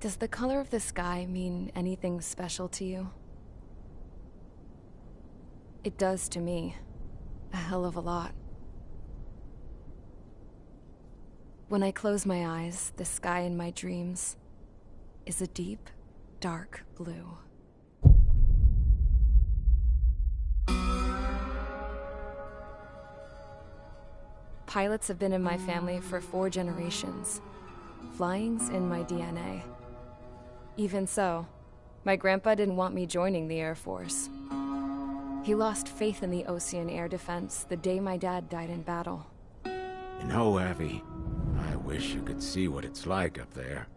Does the color of the sky mean anything special to you? It does to me. A hell of a lot. When I close my eyes, the sky in my dreams is a deep, dark blue. Pilots have been in my family for 4 generations. Flying's in my DNA. Even so, my grandpa didn't want me joining the Air Force. He lost faith in the Ocean Air Defense the day my dad died in battle. You know, Abby, I wish you could see what it's like up there.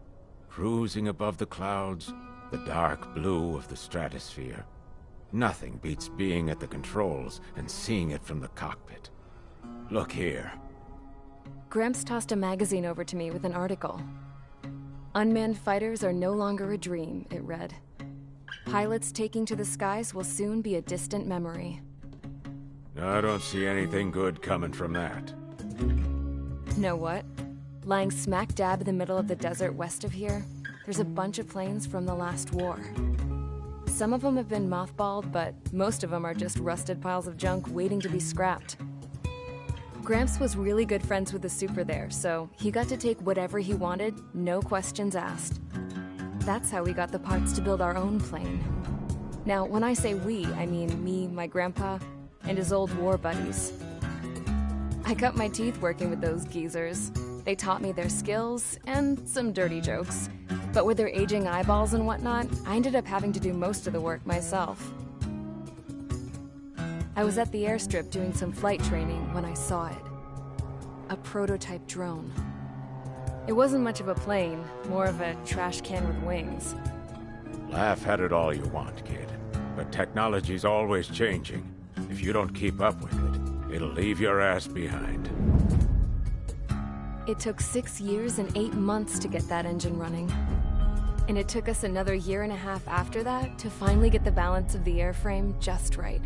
Cruising above the clouds, the dark blue of the stratosphere. Nothing beats being at the controls and seeing it from the cockpit. Look here. Gramps tossed a magazine over to me with an article. Unmanned fighters are no longer a dream, it read. Pilots taking to the skies will soon be a distant memory. I don't see anything good coming from that. Know what? Lying smack dab in the middle of the desert west of here, there's a bunch of planes from the last war. Some of them have been mothballed, but most of them are just rusted piles of junk waiting to be scrapped. Gramps was really good friends with the super there, so he got to take whatever he wanted, no questions asked. That's how we got the parts to build our own plane. Now, when I say we, I mean me, my grandpa, and his old war buddies. I cut my teeth working with those geezers. They taught me their skills, and some dirty jokes. But with their aging eyeballs and whatnot, I ended up having to do most of the work myself. I was at the airstrip doing some flight training when I saw it. A prototype drone. It wasn't much of a plane, more of a trash can with wings. Laugh at it all you want, kid. But technology's always changing. If you don't keep up with it, it'll leave your ass behind. It took 6 years and 8 months to get that engine running. And it took us another 1.5 years after that to finally get the balance of the airframe just right.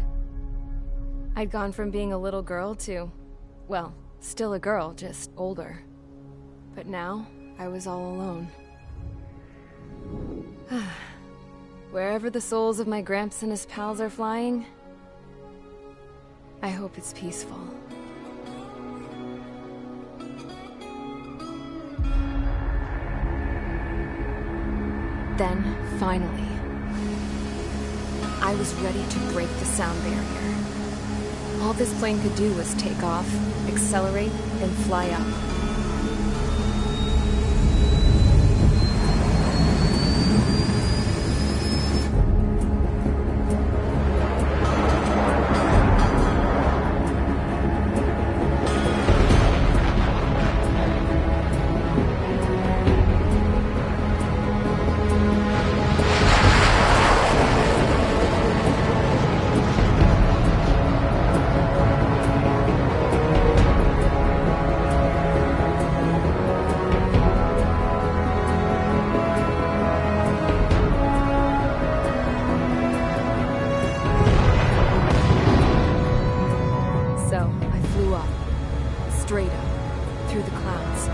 I'd gone from being a little girl to, well, still a girl, just older. But now, I was all alone. Wherever the souls of my Gramps and his pals are flying, I hope it's peaceful. Then, finally, I was ready to break the sound barrier. All this plane could do was take off, accelerate, and fly up. Straight up, through the clouds,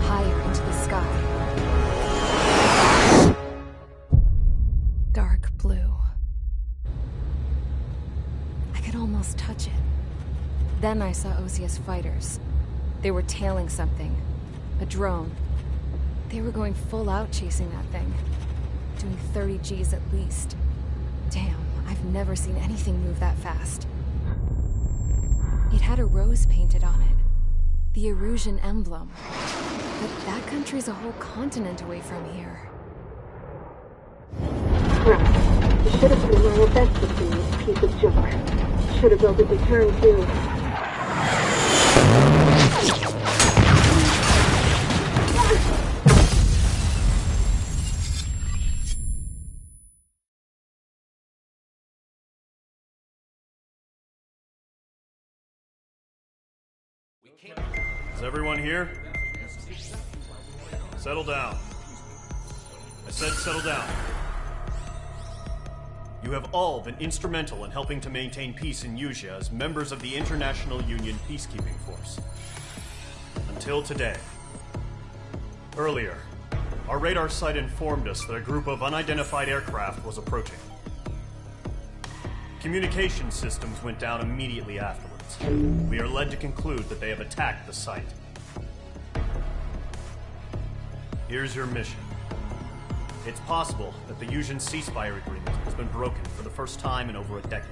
higher into the sky. Dark blue. I could almost touch it. Then I saw OCS fighters. They were tailing something. A drone. They were going full out chasing that thing. Doing 30 Gs at least. Damn, I've never seen anything move that fast. It had a rose painted on it. The Erusian emblem. But that country's a whole continent away from here. Crap. You should have been my best with this piece of junk. Should have built a return too. Is everyone here? Settle down. I said settle down. You have all been instrumental in helping to maintain peace in Usea as members of the International Union Peacekeeping Force. Until today. Earlier, our radar site informed us that a group of unidentified aircraft was approaching. Communication systems went down immediately afterwards. We are led to conclude that they have attacked the site. Here's your mission. It's possible that the Yuuzhan ceasefire agreement has been broken for the first time in over a decade.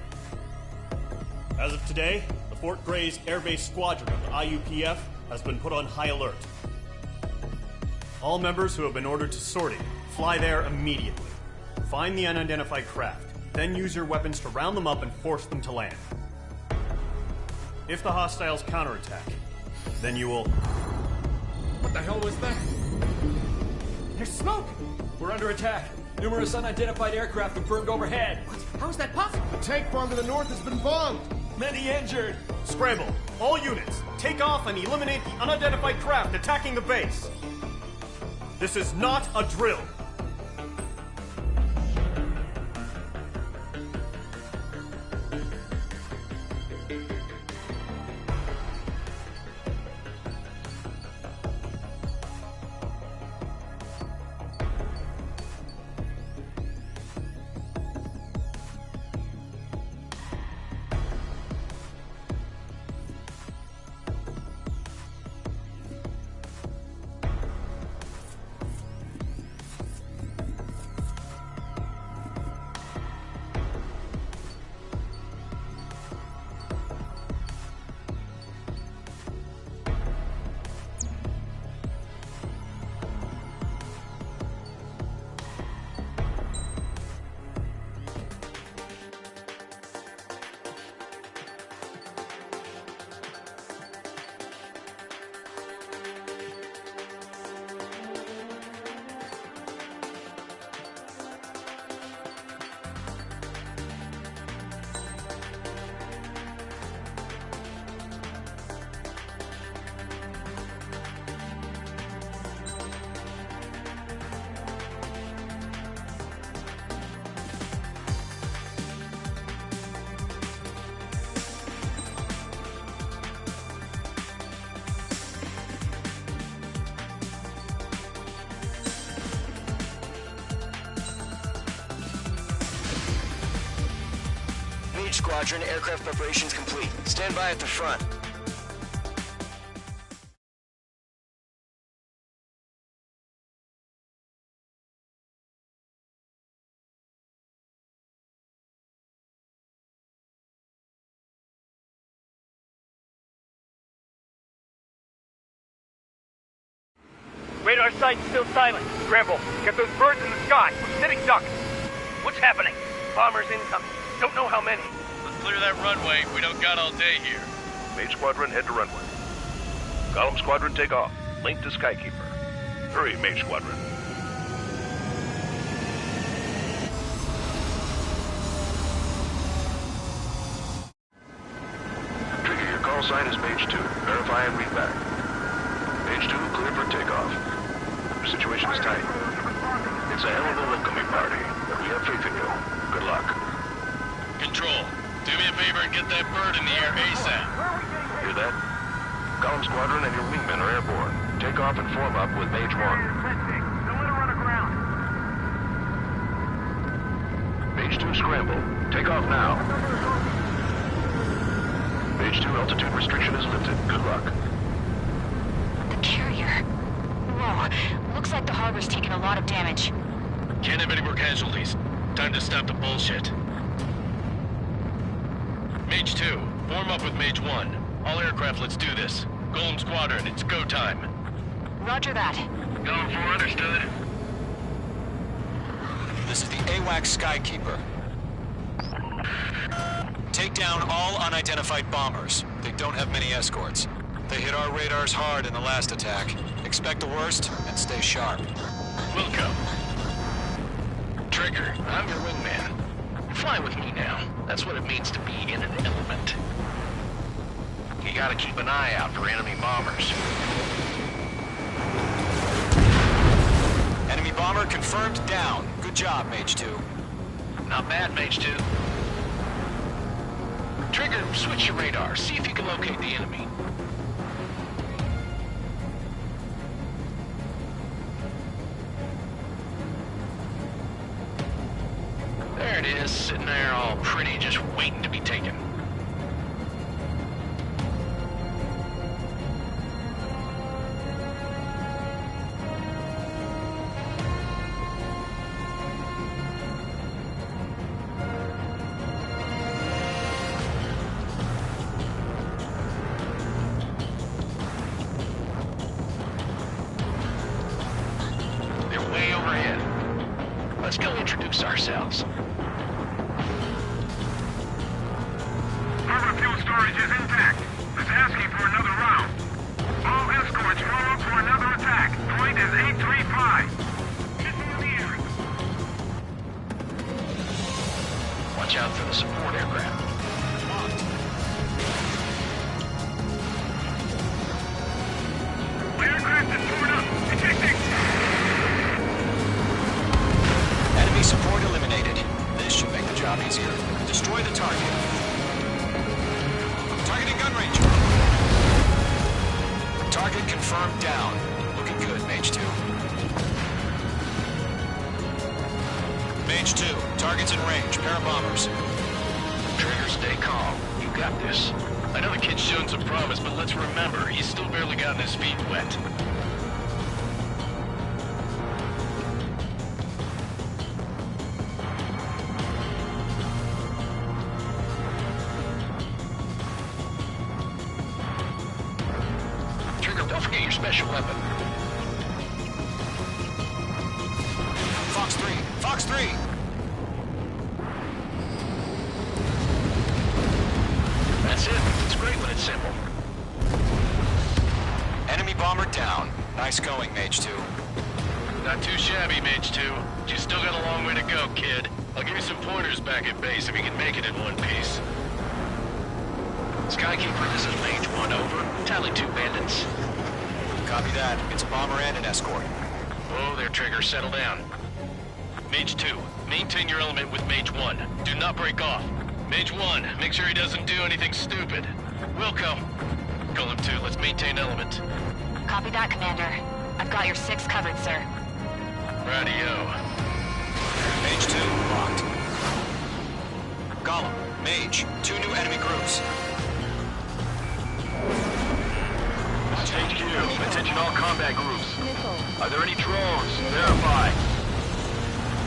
As of today, the Fort Grays Air Base Squadron of the IUPF has been put on high alert. All members who have been ordered to sortie, fly there immediately. Find the unidentified craft, then use your weapons to round them up and force them to land. If the hostiles counterattack, then you will... What the hell was that? There's smoke! We're under attack. Numerous unidentified aircraft confirmed overhead. What? How is that possible? The tank farm to the north has been bombed. Many injured. Scramble. All units, take off and eliminate the unidentified craft attacking the base. This is not a drill. Squadron, aircraft preparations complete. Stand by at the front. Radar site's still silent. Scramble. Get those birds in the sky. We're sitting ducks. What's happening? Bombers incoming. Don't know how many. Clear that runway. We don't got all day here. Mage Squadron, head to runway. Column Squadron, take off. Link to Skykeeper. Hurry, Mage Squadron. Trigger, your call sign is Mage 2. Verify and read back. Mage 2, clear for takeoff. Your situation is tight. It's a hell of a welcoming party, but we have faith in you. Good luck. Control. Do me a favor and get that bird in the air ASAP. Hear that? Column Squadron and your wingmen are airborne. Take off and form up with Mage 1. Don't let her run aground. Mage 2, scramble. Take off now. Mage 2, altitude restriction is lifted. Good luck. The carrier. Whoa. Looks like the harbor's taken a lot of damage. Can't have any more casualties. Time to stop the bullshit. Mage 2, form up with Mage 1. All aircraft, let's do this. Golem Squadron, it's go time. Roger that. Going for understood. This is the AWAC Skykeeper. Take down all unidentified bombers. They don't have many escorts. They hit our radars hard in the last attack. Expect the worst and stay sharp. Wilco. Trigger, I'm your wingman. Fly with me now. That's what it means to be in an element. You gotta keep an eye out for enemy bombers. Enemy bomber confirmed down. Good job, Mage 2. Not bad, Mage 2. Trigger, switch your radar. See if you can locate the enemy. it is, sitting there all pretty, just waiting to be taken. They're way overhead. Let's go introduce ourselves. Harbor fuel storage is intact. It's asking for another round. All escorts follow for another attack. Point is 835. Missile in the air. Watch out for the support aircraft. Aircraft is stored up. Detecting. Enemy support eliminated. This should make the job easier. Destroy the target. Target in gun range. Target confirmed down. Looking good, Mage 2. Mage 2, target's in range. Pair of bombers. Trigger, stay calm. You got this. I know the kid's shown some promise, but let's remember, he's still barely gotten his feet wet. Trigger, don't forget your special weapon. Fox 3, Fox 3! That's it. It's great when it's simple. Enemy bomber down. Nice going, Mage 2. Not too shabby, Mage 2. You still got a long way to go, kid. I'll give you some pointers back at base if you can make it in one piece. Skykeeper, this is Mage 1, over. Tally 2 bandits. Copy that. It's a bomber and an escort. Oh, there, Trigger. Settle down. Mage 2, maintain your element with Mage 1. Do not break off. Mage 1, make sure he doesn't do anything stupid. Wilco. Golem 2, let's maintain element. Copy that, Commander. I've got your 6 covered, sir. Radio. Mage 2, locked. Golem, Mage, 2 new enemy groups. HQ, attention all combat groups. Are there any drones? Verify.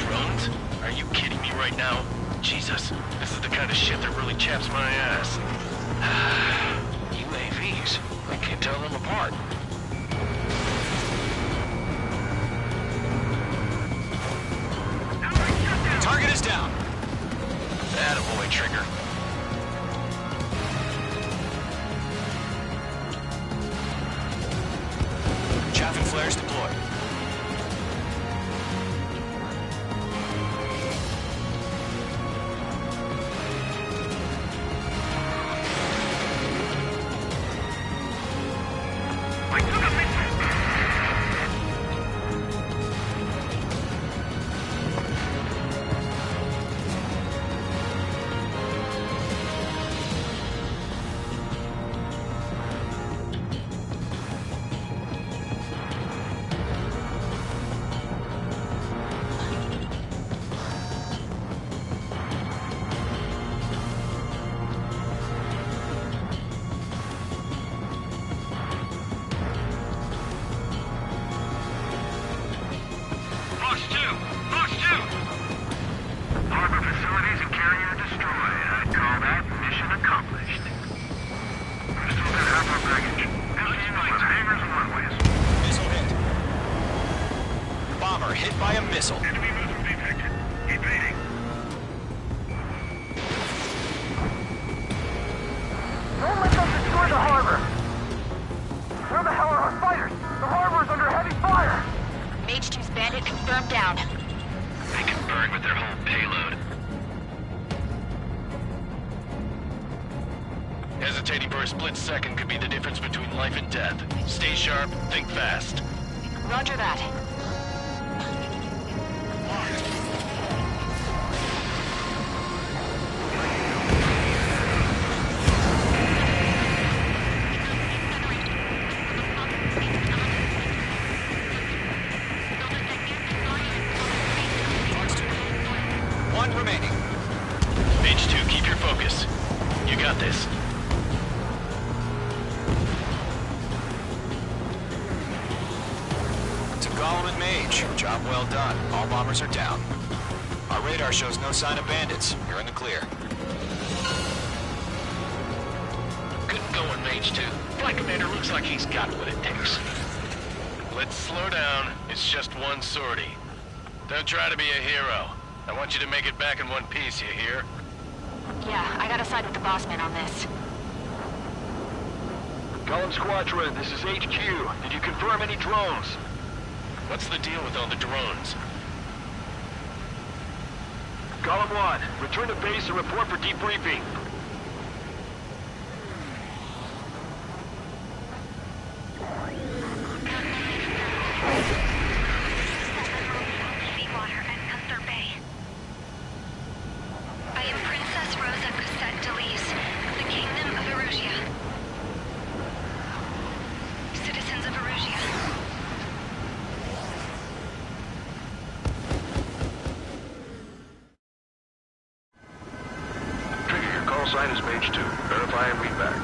Drones? Are you kidding me right now? Jesus, this is the kind of shit that really chaps my ass. UAVs. I can't tell them apart. Target is down. Attaboy, Trigger. Chaff and flares deployed. Fox 2! Fox 2! Harbor facilities and carrier destroyed. I'd call that mission accomplished. We still got half our baggage. Emptying out the hangars and runways. Missile hit. Bomber hit by a missile. Enemy missile detected. Evading. Don't let them destroy the harbor! Where the hell are our fighters? The harbor is under heavy fire! Mage 2's bandit confirmed down. They can burn with their whole payload. Hesitating for a split second could be the difference between life and death. Stay sharp, think fast. Roger that. One remaining. focus. You got this. To Gollum and Mage, job well done. All bombers are down. Our radar shows no sign of bandits. You're in the clear. Good going, Mage 2. Flight Commander looks like he's got what it takes. Let's slow down. It's just one sortie. Don't try to be a hero. I want you to make it back in one piece, you hear? Yeah, I gotta side with the boss man on this. Gollum Squadron, this is HQ. Did you confirm any drones? What's the deal with all the drones? Gollum 1, return to base and report for debriefing. Seawater and Gunther Bay. I am Princess Rosa Cassette Delise of the Kingdom of Erusia. Citizens of Erusia. Trigger, your call sign is Mage 2. Verify and read back.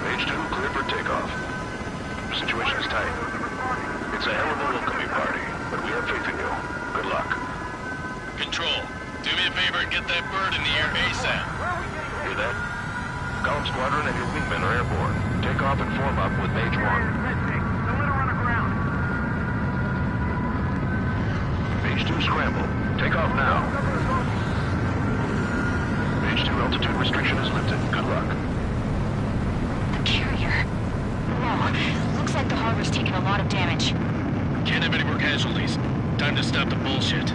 Mage 2, clear for takeoff. Situation is tight. It's a hell of a welcoming party, but we have faith in you. Good luck. Control, do me a favor and get that bird in the air ASAP. Hear that? Gollum Squadron and your wingmen are airborne. Take off and form up with Mage 1. Mage 2, scramble. Take off now. Mage 2, altitude restriction is lifted. Good luck. The carrier. Whoa, looks like the harbor's taken a lot of damage. Can't have any more casualties. Time to stop the bullshit.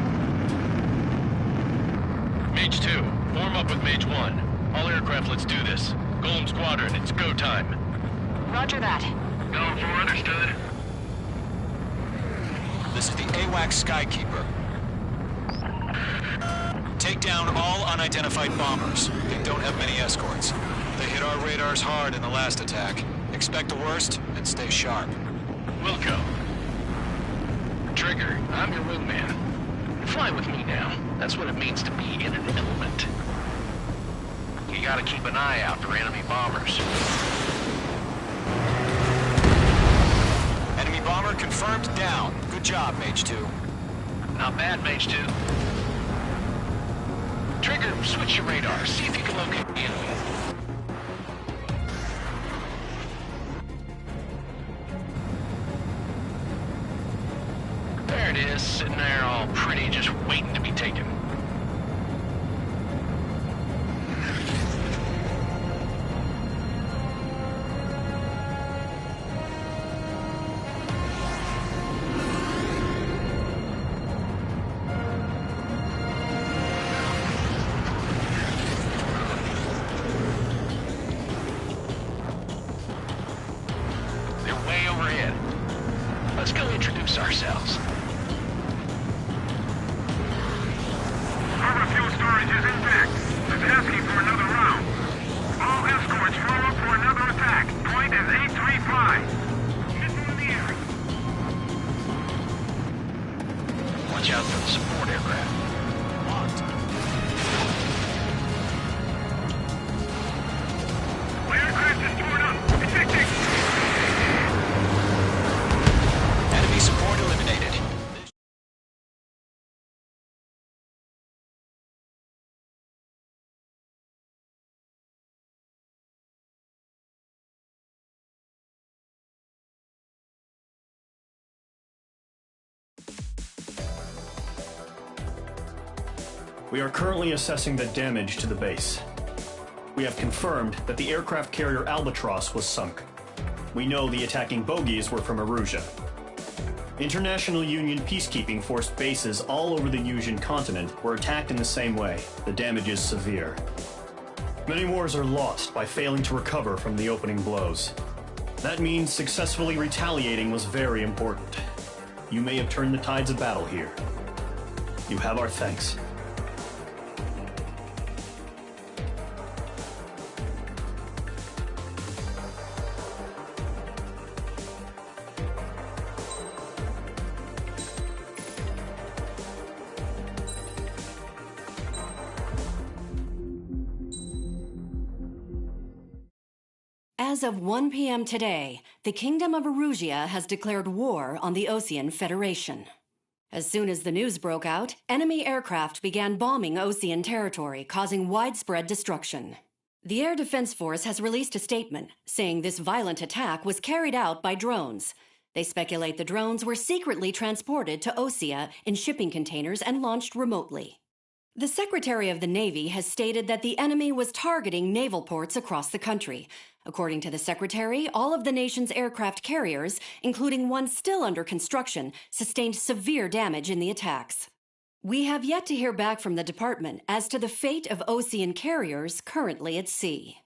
Mage 2, form up with Mage 1. All aircraft, let's do this. Gollum Squadron, it's go time. Roger that. Going for understood. This is the AWAC Skykeeper. Take down all unidentified bombers. They don't have many escorts. They hit our radars hard in the last attack. Expect the worst and stay sharp. Wilco. Trigger, I'm your wingman. Fly with me now. That's what it means to be in an element. You gotta keep an eye out for enemy bombers. Enemy bomber confirmed down. Good job, Mage 2. Not bad, Mage 2. Trigger, switch your radar. See if you can locate the enemy. There it is, sitting there all pretty, just waiting to be taken. They're way overhead. Let's go introduce ourselves. Harbor fuel storage is intact. It's asking for another round. All escorts form up for another attack. Point is 835. Missile in the air. Watch out for the support aircraft. My aircraft is torn up. Ejecting. Enemy support eliminated. We are currently assessing the damage to the base. We have confirmed that the aircraft carrier Albatross was sunk. We know the attacking bogies were from Erusia. International Union peacekeeping force bases all over the Yusian continent were attacked in the same way. The damage is severe. Many wars are lost by failing to recover from the opening blows. That means successfully retaliating was very important. You may have turned the tides of battle here. You have our thanks. As of 1 p.m. today, the Kingdom of Erusia has declared war on the Osean Federation. As soon as the news broke out, enemy aircraft began bombing Osean territory, causing widespread destruction. The Air Defense Force has released a statement saying this violent attack was carried out by drones. They speculate the drones were secretly transported to Osea in shipping containers and launched remotely. The Secretary of the Navy has stated that the enemy was targeting naval ports across the country. According to the Secretary, all of the nation's aircraft carriers, including one still under construction, sustained severe damage in the attacks. We have yet to hear back from the department as to the fate of Osean carriers currently at sea.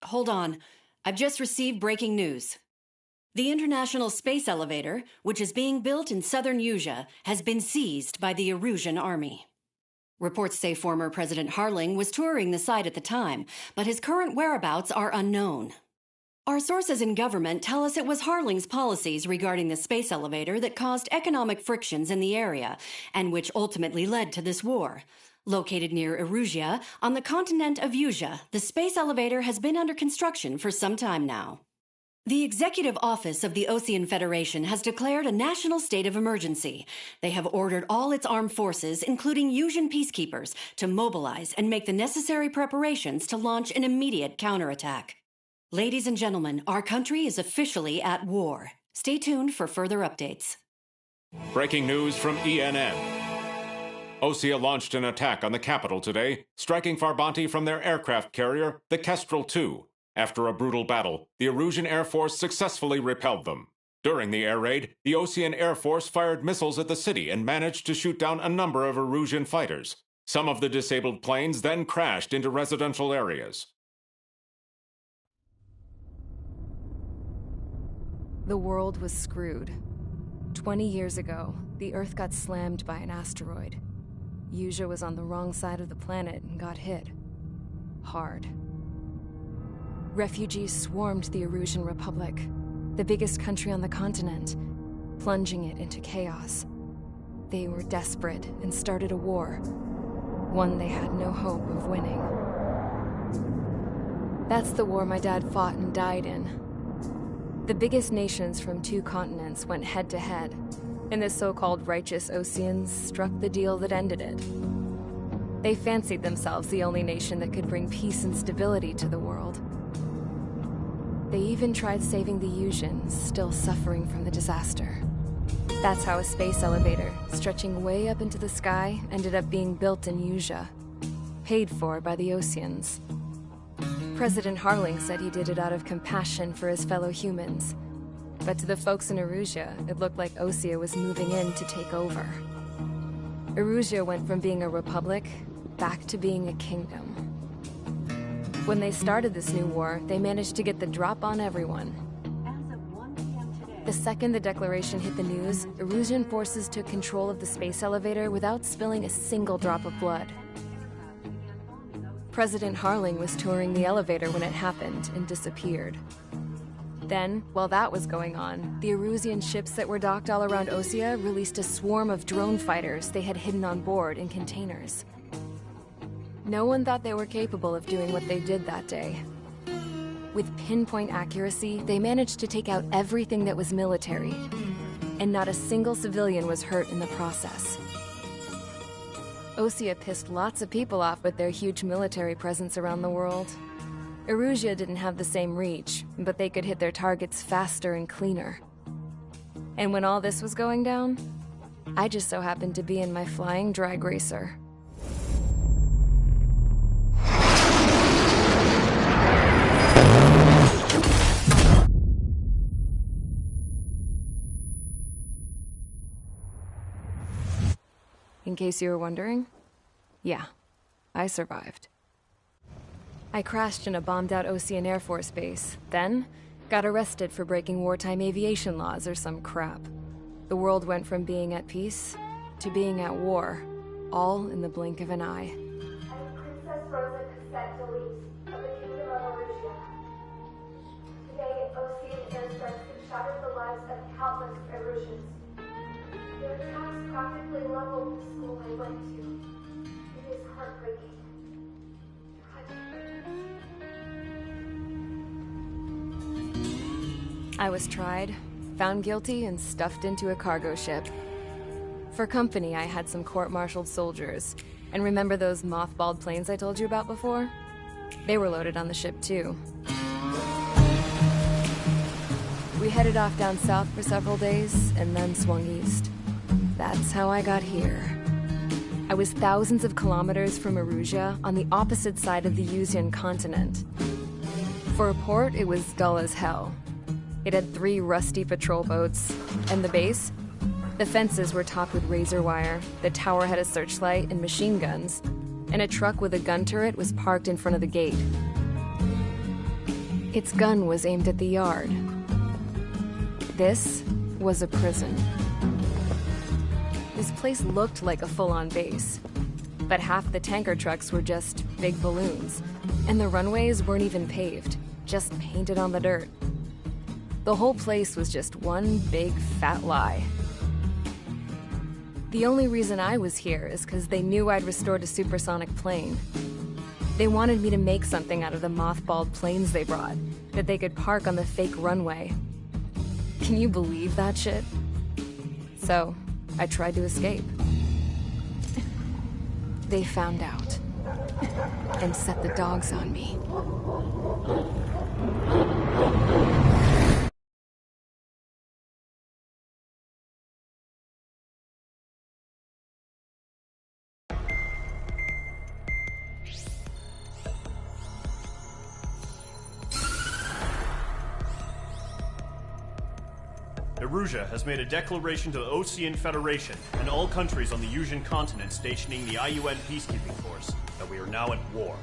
Hold on. I've just received breaking news. The International Space Elevator, which is being built in southern Usea, has been seized by the Erusian Army. Reports say former President Harling was touring the site at the time, but his current whereabouts are unknown. Our sources in government tell us it was Harling's policies regarding the space elevator that caused economic frictions in the area, and which ultimately led to this war. Located near Erusia, on the continent of Usea, the space elevator has been under construction for some time now. The Executive Office of the Osean Federation has declared a national state of emergency. They have ordered all its armed forces, including Usian peacekeepers, to mobilize and make the necessary preparations to launch an immediate counterattack. Ladies and gentlemen, our country is officially at war. Stay tuned for further updates. Breaking news from ENN. Osea launched an attack on the capital today, striking Farbanti from their aircraft carrier, the Kestrel II. After a brutal battle, the Erusian Air Force successfully repelled them. During the air raid, the Osean Air Force fired missiles at the city and managed to shoot down a number of Erusian fighters. Some of the disabled planes then crashed into residential areas. The world was screwed. 20 years ago, the Earth got slammed by an asteroid. Usea was on the wrong side of the planet and got hit. Hard. Refugees swarmed the Erusian Republic, the biggest country on the continent, plunging it into chaos. They were desperate and started a war, one they had no hope of winning. That's the war my dad fought and died in. The biggest nations from 2 continents went head-to-head, and the so-called righteous Oseans struck the deal that ended it. They fancied themselves the only nation that could bring peace and stability to the world. They even tried saving the Usians, still suffering from the disaster. That's how a space elevator, stretching way up into the sky, ended up being built in Usea, paid for by the Oseans. President Harling said he did it out of compassion for his fellow humans. But to the folks in Erusia, it looked like Osea was moving in to take over. Erusia went from being a republic back to being a kingdom. When they started this new war, they managed to get the drop on everyone. The second the declaration hit the news, Erusian forces took control of the space elevator without spilling a single drop of blood. President Harling was touring the elevator when it happened and disappeared. Then, while that was going on, the Erusian ships that were docked all around Osea released a swarm of drone fighters they had hidden on board in containers. No one thought they were capable of doing what they did that day. With pinpoint accuracy, they managed to take out everything that was military, and not a single civilian was hurt in the process. Osea pissed lots of people off with their huge military presence around the world. Erusia didn't have the same reach, but they could hit their targets faster and cleaner. And when all this was going down, I just so happened to be in my flying drag racer. In case you were wondering, yeah, I survived. I crashed in a bombed-out Osean Air Force base, then got arrested for breaking wartime aviation laws or some crap. The world went from being at peace to being at war, all in the blink of an eye. Princess Rosa Cassette Delete of the Kingdom of Erusia. Today, Osean airstrikes have shattered the lives of countless Erusians. Their attacks practically leveled the school I went to. It is heartbreaking. I was tried, found guilty, and stuffed into a cargo ship. For company, I had some court-martialed soldiers. And remember those mothballed planes I told you about before? They were loaded on the ship, too. We headed off down south for several days, and then swung east. That's how I got here. I was thousands of kilometers from MirAGain on the opposite side of the Usian continent. For a port, it was dull as hell. It had 3 rusty patrol boats, and the base? The fences were topped with razor wire, the tower had a searchlight and machine guns, and a truck with a gun turret was parked in front of the gate. Its gun was aimed at the yard. This was a prison. This place looked like a full-on base, but half the tanker trucks were just big balloons, and the runways weren't even paved, just painted on the dirt. The whole place was just one big fat lie. The only reason I was here is because they knew I'd restored a supersonic plane. They wanted me to make something out of the mothballed planes they brought, that they could park on the fake runway. Can you believe that shit? So, I tried to escape. They found out, and set the dogs on me. MirAGain has made a declaration to the Ocean Federation and all countries on the Usian continent stationing the IUN peacekeeping force that we are now at war.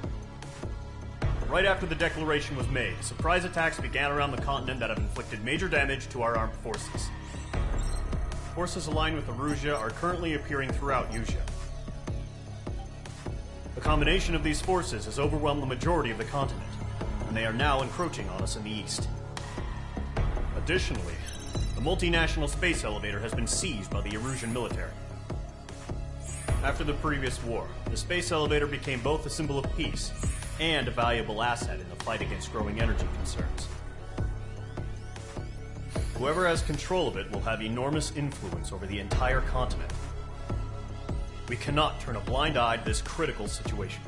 Right after the declaration was made, surprise attacks began around the continent that have inflicted major damage to our armed forces. Forces aligned with MirAGain are currently appearing throughout Usia. The combination of these forces has overwhelmed the majority of the continent, and they are now encroaching on us in the east. Additionally, the multinational space elevator has been seized by the Erusian military. After the previous war, the space elevator became both a symbol of peace and a valuable asset in the fight against growing energy concerns. Whoever has control of it will have enormous influence over the entire continent. We cannot turn a blind eye to this critical situation.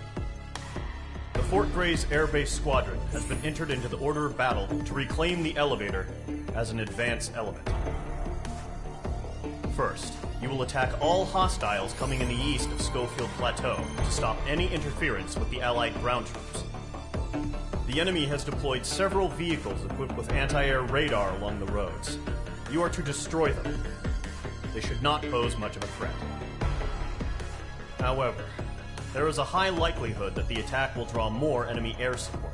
The Fort Gray's Air Base Squadron has been entered into the order of battle to reclaim the elevator as an advance element. First, you will attack all hostiles coming in the east of Schofield Plateau to stop any interference with the Allied ground troops. The enemy has deployed several vehicles equipped with anti-air radar along the roads. You are to destroy them. They should not pose much of a threat. However, there is a high likelihood that the attack will draw more enemy air support.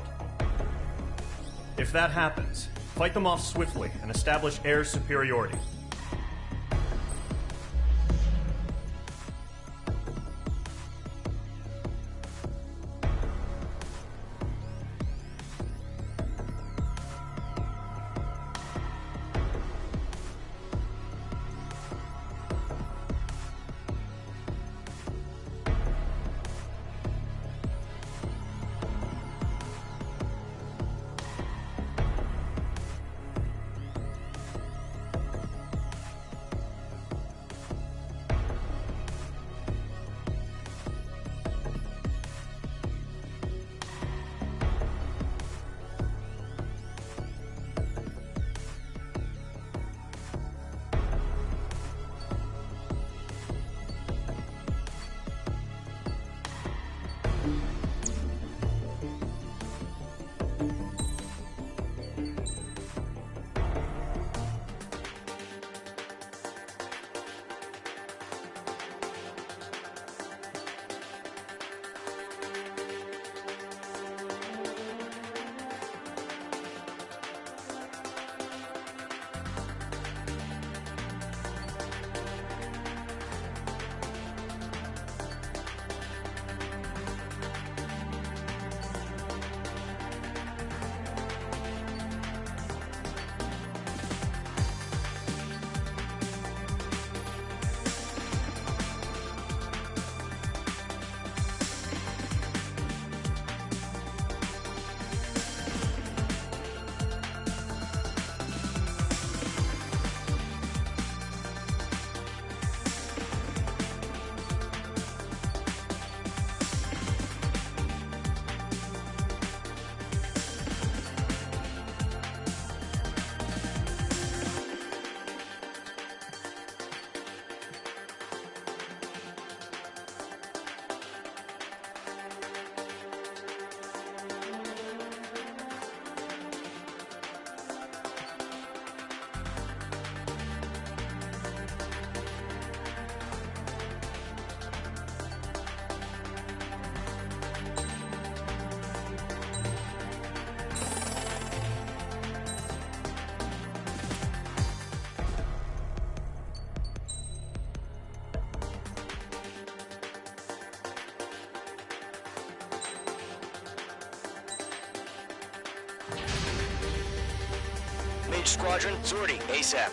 If that happens, fight them off swiftly and establish air superiority. Squadron, sortie, ASAP.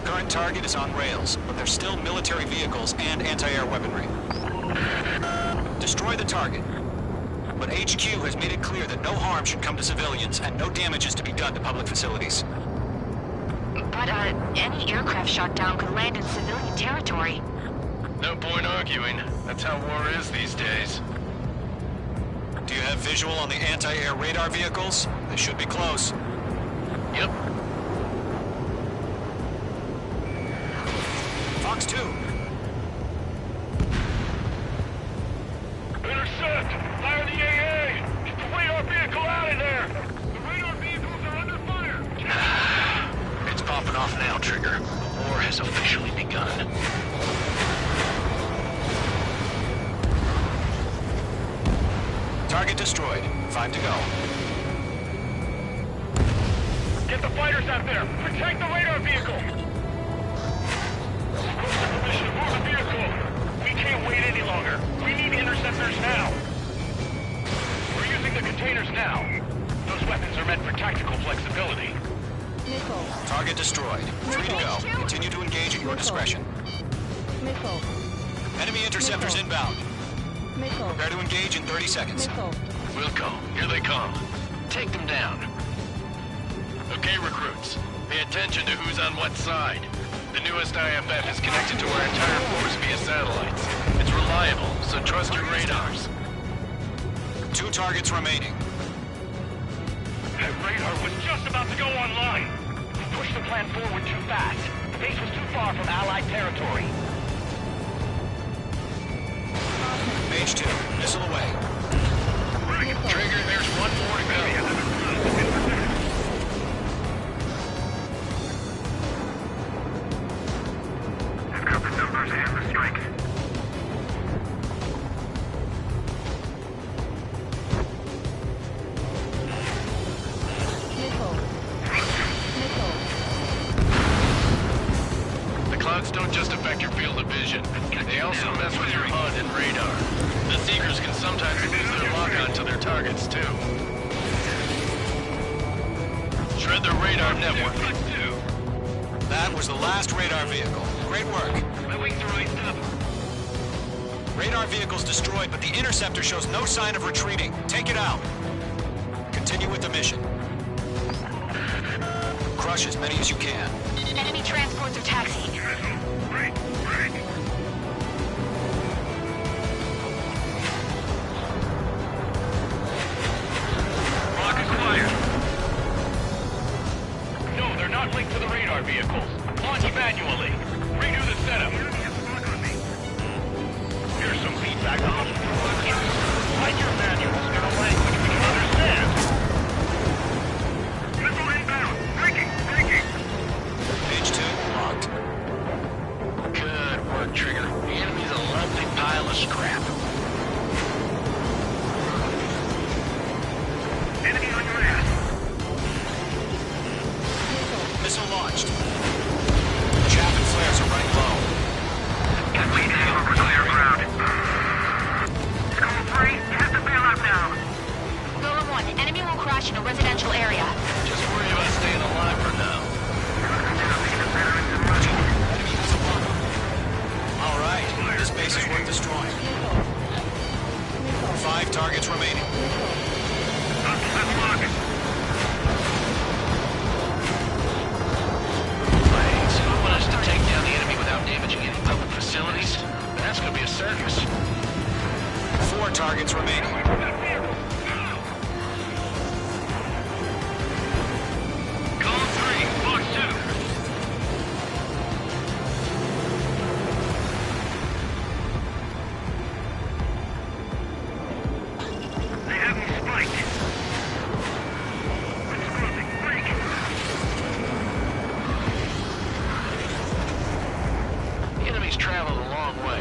Current target is on rails, but there's still military vehicles and anti-air weaponry. Destroy the target. But HQ has made it clear that no harm should come to civilians and no damage is to be done to public facilities. But, any aircraft shot down could land in civilian territory. No point arguing. That's how war is these days. Do you have visual on the anti-air radar vehicles? They should be close. Yep. Fox 2. Intercept! Fire the AA! Get the radar vehicle out of there! The radar vehicles are under fire! It's popping off now, Trigger. The war has officially begun. Target destroyed. 5 to go. Get the fighters out there! Protect the radar vehicle! Permission to move the vehicle! We can't wait any longer. We need interceptors now. We're using the containers now. Those weapons are meant for tactical flexibility. Missile. Target destroyed. 3 to go. Continue to engage at your discretion. Missile. Enemy interceptors inbound. Missile. Prepare to engage in 30 seconds. Missile. Wilco, here they come. Take them down. Okay, recruits. Pay attention to who's on what side. The newest IFF is connected to our entire force via satellites. It's reliable, so trust your radars. 2 targets remaining. That radar was just about to go online. We pushed the plan forward too fast. The base was too far from Allied territory. Mage 2. Missile away. Trigger, there's one more to go. I've got the numbers and the strike. Missile. Missile. The clouds don't just affect your field of vision. They also mess with your HUD and radar. The Seekers can sometimes lose their lock-on to their targets, too. Shred their radar network. That was the last radar vehicle. Great work. My wings are right up. Radar vehicle's destroyed, but the interceptor shows no sign of retreating. Take it out. Continue with the mission. Crush as many as you can. Enemy transports are taxiing. Break. Rock is fired. No, they're not linked to the radar vehicles. Launch manually. Redo the setup. Here's some feedback on the structure. Write your manuals in a language we can understand. Missile inbound. Breaking. Page 2, locked. Good work, Trigger. The enemy's a lovely pile of scrap. Enemy on your ass. Missile launched. Chaff and flares are right low. Got lead over clear ground. School 3, have to bail out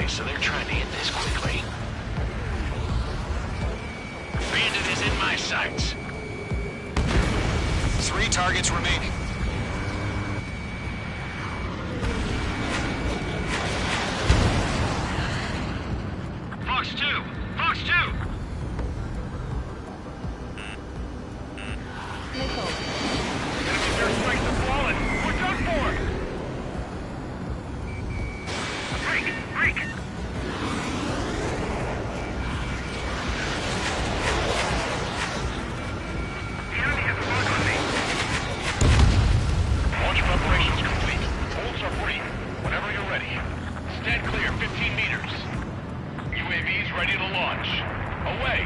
place, so they're trying to hit this quickly. Bandit is in my sights. 3 targets remaining. Fox 2! Fox 2! Enemy airstrikes have fallen! We're done for! Break! Break! The enemy has a mark on me! Launch preparations complete. Holds are free. Whenever you're ready. Stand clear 15 meters. UAVs ready to launch. Away!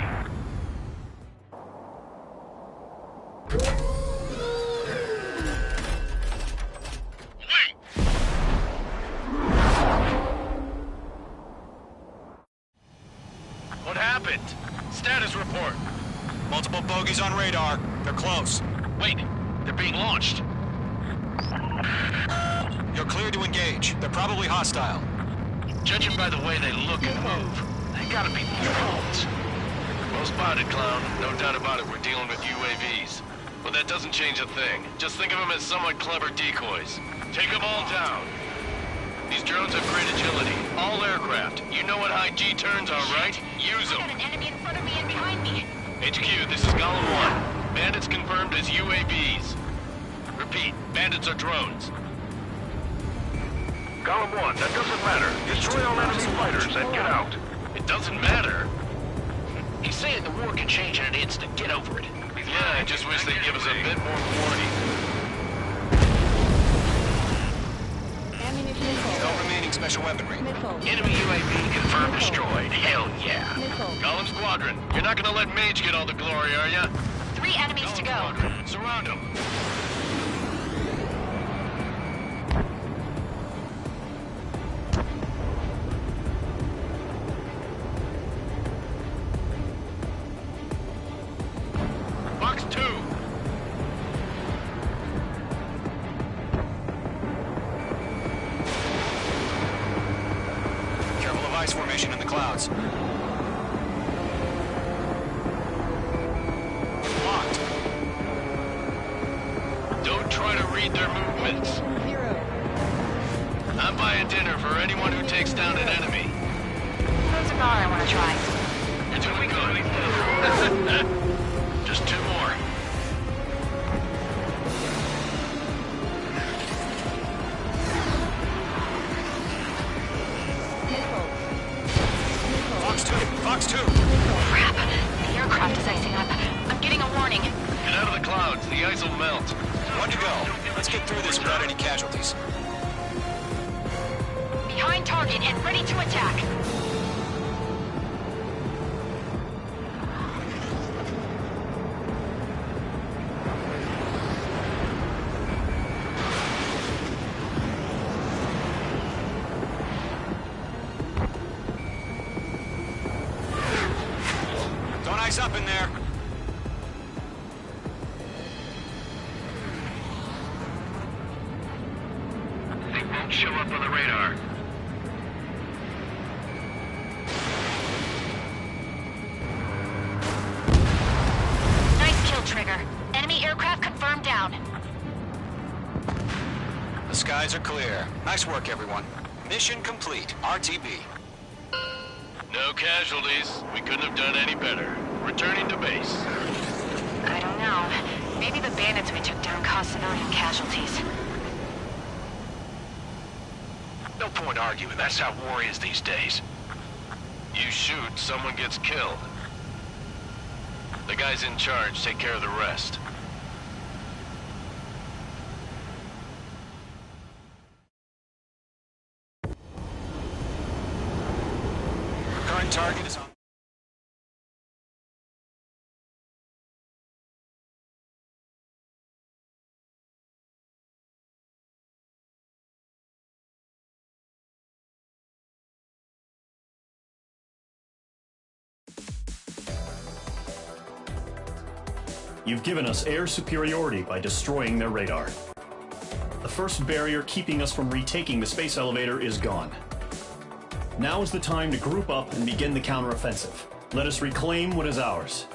What happened? Status report. Multiple bogeys on radar. They're close. Wait, they're being launched. You're clear to engage. They're probably hostile. Judging by the way they look and move, they gotta be drones. Well spotted, clown. No doubt about it, we're dealing with UAVs. But that doesn't change a thing. Just think of them as somewhat clever decoys. Take them all down. These drones have great agility. All aircraft. You know what high G turns are, right? Use them. I got an enemy in front of me and behind me. HQ, this is Golem 1. Bandits confirmed as UAVs. Repeat, bandits are drones. Golem 1, that doesn't matter. Destroy all enemy fighters and get out. It doesn't matter. He's saying the war can change in an instant. Get over it. Yeah, I just wish they'd give us a bit more warning. No remaining special weaponry. Enemy UAV confirmed destroyed. Hell yeah. Golem Squadron, you're not gonna let Mage get all the glory, are ya? 3 enemies to go. Surround them. Box 2. Careful of ice formation in the clouds. Locked. Don't try to read their movements. I'm buying dinner for anyone who takes down an enemy. There's a bar I want to try. You're doing good. Just 2 more. Fox 2. Fox 2. Crap. The aircraft is icing up. I'm getting a warning. Get out of the clouds. The ice will melt. 1 to go. Let's get through this without any casualties. Behind target and ready to attack. Don't ice up in there. They won't show up on the radar. Nice kill, Trigger. Enemy aircraft confirmed down. The skies are clear. Nice work, everyone. Mission complete. RTB. No casualties. We couldn't have done any better. Returning to base. I don't know. Maybe the bandits we took down caused civilian casualties. No point arguing. That's how war is these days. You shoot, someone gets killed. The guys in charge take care of the rest. Current target is on. You've given us air superiority by destroying their radar. The first barrier keeping us from retaking the space elevator is gone. Now is the time to group up and begin the counteroffensive. Let us reclaim what is ours.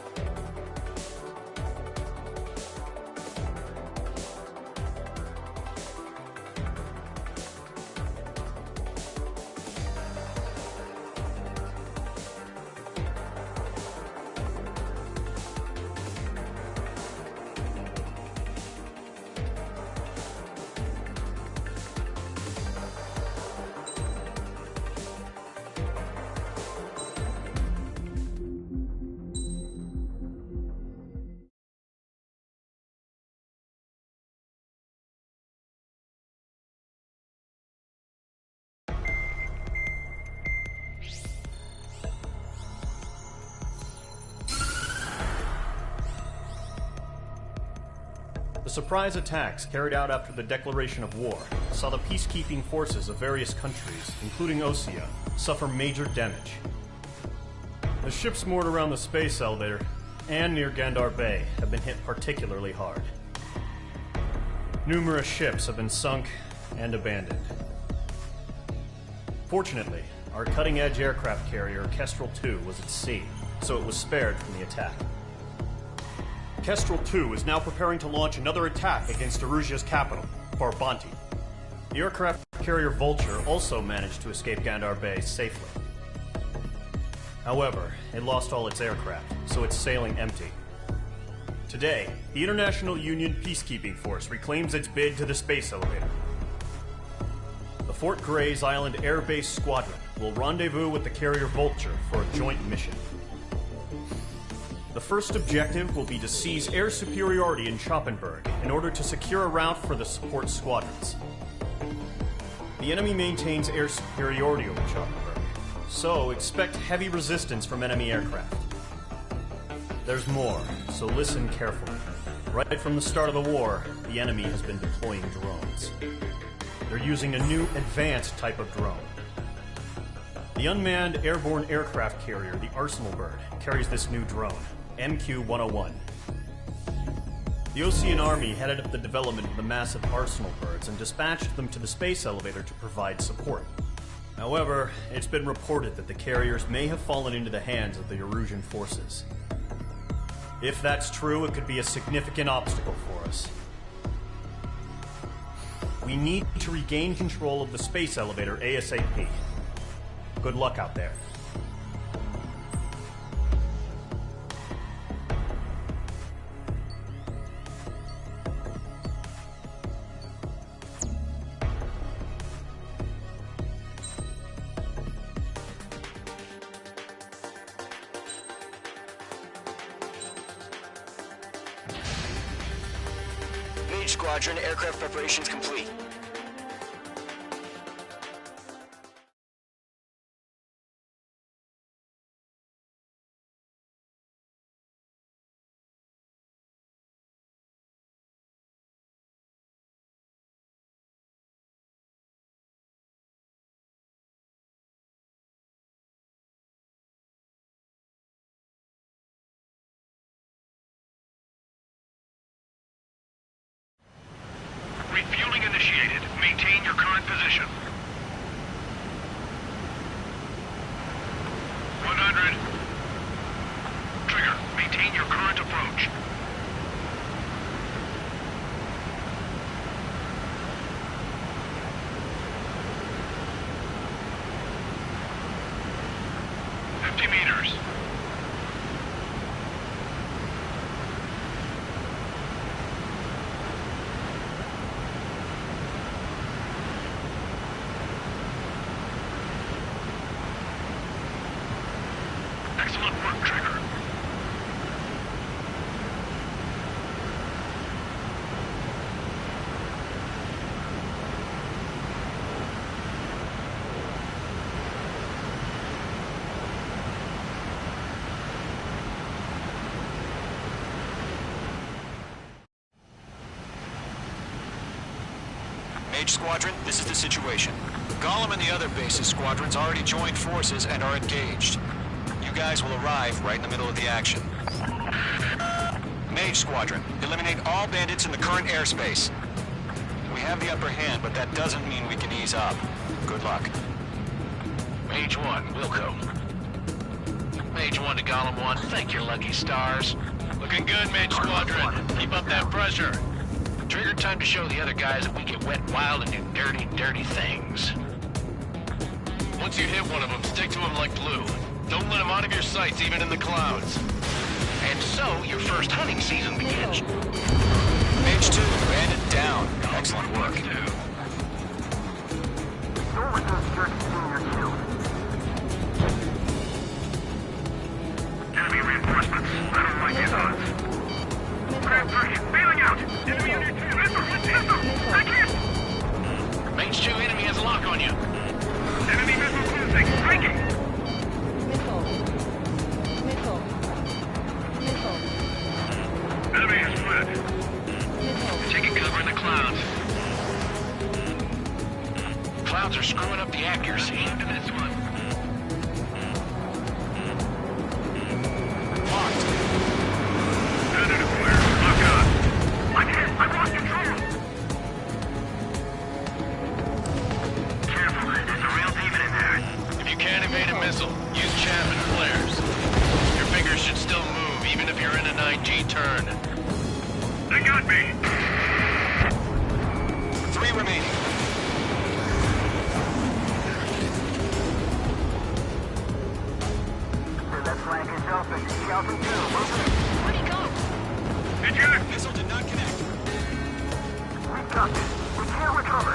The surprise attacks carried out after the declaration of war saw the peacekeeping forces of various countries, including Osea, suffer major damage. The ships moored around the space elevator and near Gandar Bay have been hit particularly hard. Numerous ships have been sunk and abandoned. Fortunately, our cutting-edge aircraft carrier Kestrel II was at sea, so it was spared from the attack. Kestrel II is now preparing to launch another attack against Erusia's capital, Farbanti. The aircraft carrier Vulture also managed to escape Gandar Bay safely. However, it lost all its aircraft, so it's sailing empty. Today, the International Union Peacekeeping Force reclaims its bid to the space elevator. The Fort Gray's Island Air Base Squadron will rendezvous with the carrier Vulture for a joint mission. The first objective will be to seize air superiority in Schoppenberg in order to secure a route for the support squadrons. The enemy maintains air superiority over Schoppenberg, so expect heavy resistance from enemy aircraft. There's more, so listen carefully. Right from the start of the war, the enemy has been deploying drones. They're using a new advanced type of drone. The unmanned airborne aircraft carrier, the Arsenal Bird, carries this new drone, MQ-101. The Osean Army headed up the development of the massive Arsenal Birds and dispatched them to the space elevator to provide support. However, it's been reported that the carriers may have fallen into the hands of the Erusian forces. If that's true, it could be a significant obstacle for us. We need to regain control of the space elevator ASAP. Good luck out there. Mage Squadron, aircraft preparations complete. Refueling initiated. Maintain your current position. 100. Trigger, maintain your current approach. meters. Excellent work, Trigger. Mage Squadron, this is the situation. Gollum and the other base's squadrons already joined forces and are engaged. You guys will arrive right in the middle of the action. Mage Squadron, eliminate all bandits in the current airspace. We have the upper hand, but that doesn't mean we can ease up. Good luck. Mage 1, Wilco. Mage 1 to Golem 1, thank your lucky stars. Looking good, Mage Squadron. Keep up that pressure. Trigger time to show the other guys that we get wet wild and do dirty, dirty things. Once you hit one of them, stick to them like glue. Don't let them out of your sights, even in the clouds. And so, your first hunting season begins. Mage 2, bandit down. Excellent work. Enemy reinforcements. I don't like these odds. Grab 30, bailing out! Enemy unit 2, missile! I can't! Mage 2 enemy has a lock on you. Enemy missile cruising, breaking! Enemy is fled. Taking cover in the clouds. Clouds are screwing up the accuracy. Into this one. Locked. Predator clear. Lock on. I'm hit. I've lost control. Careful. There's a real demon in there. If you can't evade a missile, use chaff and flares. Your fingers should still move, even if you're in a 9G turn. They got me. 3 remaining. That flank is open. Shelby 2, where'd he go? Injured. Missile did not connect. We got this. We can't recover.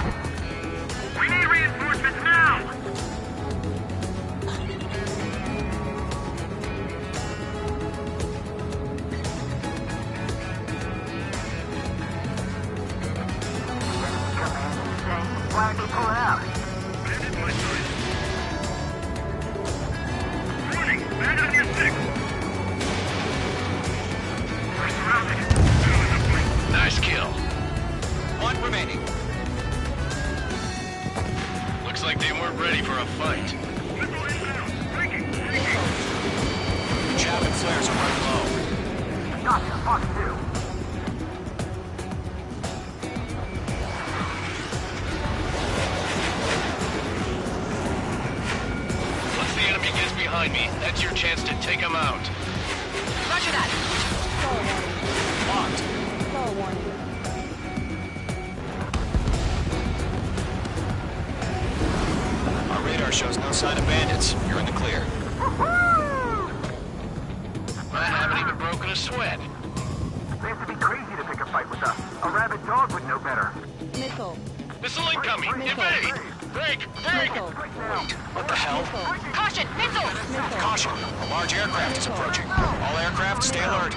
We need reinforcements now. Why did you pull out? Bandit my choice. Running! Man on your 6! We're surrounded. Nice kill. 1 remaining. Looks like they weren't ready for a fight. Missile inbound. Breaking! Chaff and flares are running low. Gotcha. Fox 2. Once the enemy gets behind me, that's your chance to take them out. Roger that. Locked. Our radar shows no sign of bandits. You're in the clear. I haven't even broken a sweat. They have to be crazy to pick a fight with us. A rabid dog would know better. Missile incoming! Evade! Break! Break! What the hell? Caution! Missile! Caution! A large aircraft is approaching. All aircraft, stay alert.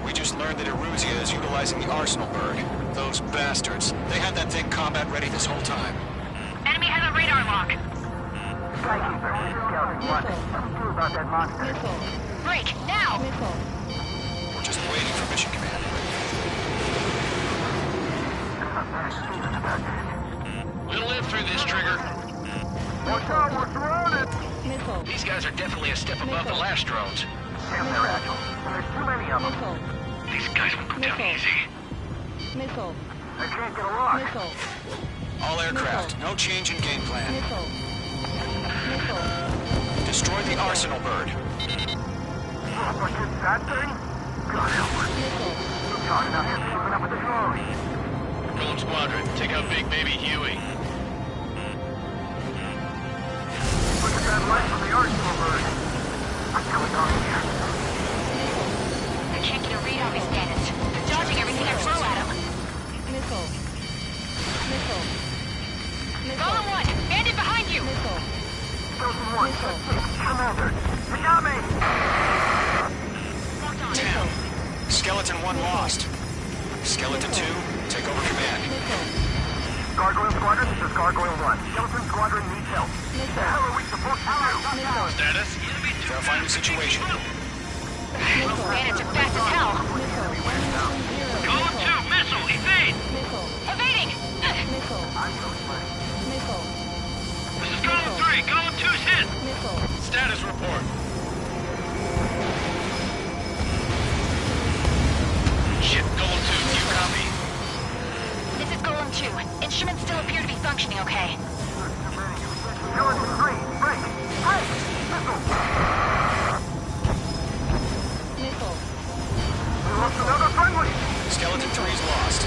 We just learned that Eruzia is utilizing the Arsenal bird. Those bastards. They had that thing combat ready this whole time. Enemy has a radar lock. Skykeeper, this is Skeleton 1. Something new about that monster. Break! Now! We're just waiting for mission command. We'll live through this, Trigger. Watch out, we're surrounded! These guys are definitely a step above the last drones. Damn, they're agile. And there's too many of them. These guys won't go down easy. They can't get a lock. All aircraft, no change in game plan. Destroy the Arsenal bird. What's that thing? God help us. I'm talking about him keeping up with the drones. Golem Squadron, take out Big Baby Huey. Look at that light from the Arsenal bird. What's going on here? I can't get a read on these bandits. They're dodging everything I throw at them. Golem 1! Bandit behind you! Skeleton 1, Commander, they got me! 10. Skeleton 1 lost. Skeleton 2, take over command. Gargoyle Squadron, this is Gargoyle 1. Skeleton Squadron needs help. The hell are we supposed to do? Status? Verifying the situation. Those bandits are fast as hell. Column 2, missile, evade! Evading! This is Column 3, Column 2's hit! Status report. Shit, Column 2, do you copy? This is Golem 2. Instruments still appear to be functioning okay. Skeleton 3's lost.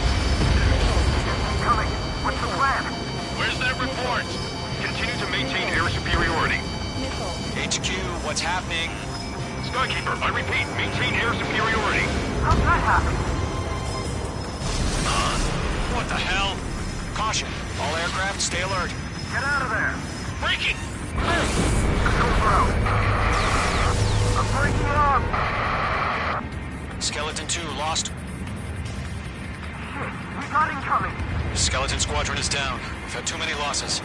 What's the plan? Where's that report? Continue to maintain air superiority. HQ, what's happening? Skykeeper, I repeat, maintain air superiority. How's that happen? What the hell? Caution. All aircraft, stay alert. Get out of there. Breaking! I'm breaking up! Skeleton 2 lost. Shit, we got incoming! Skeleton Squadron is down. We've had too many losses.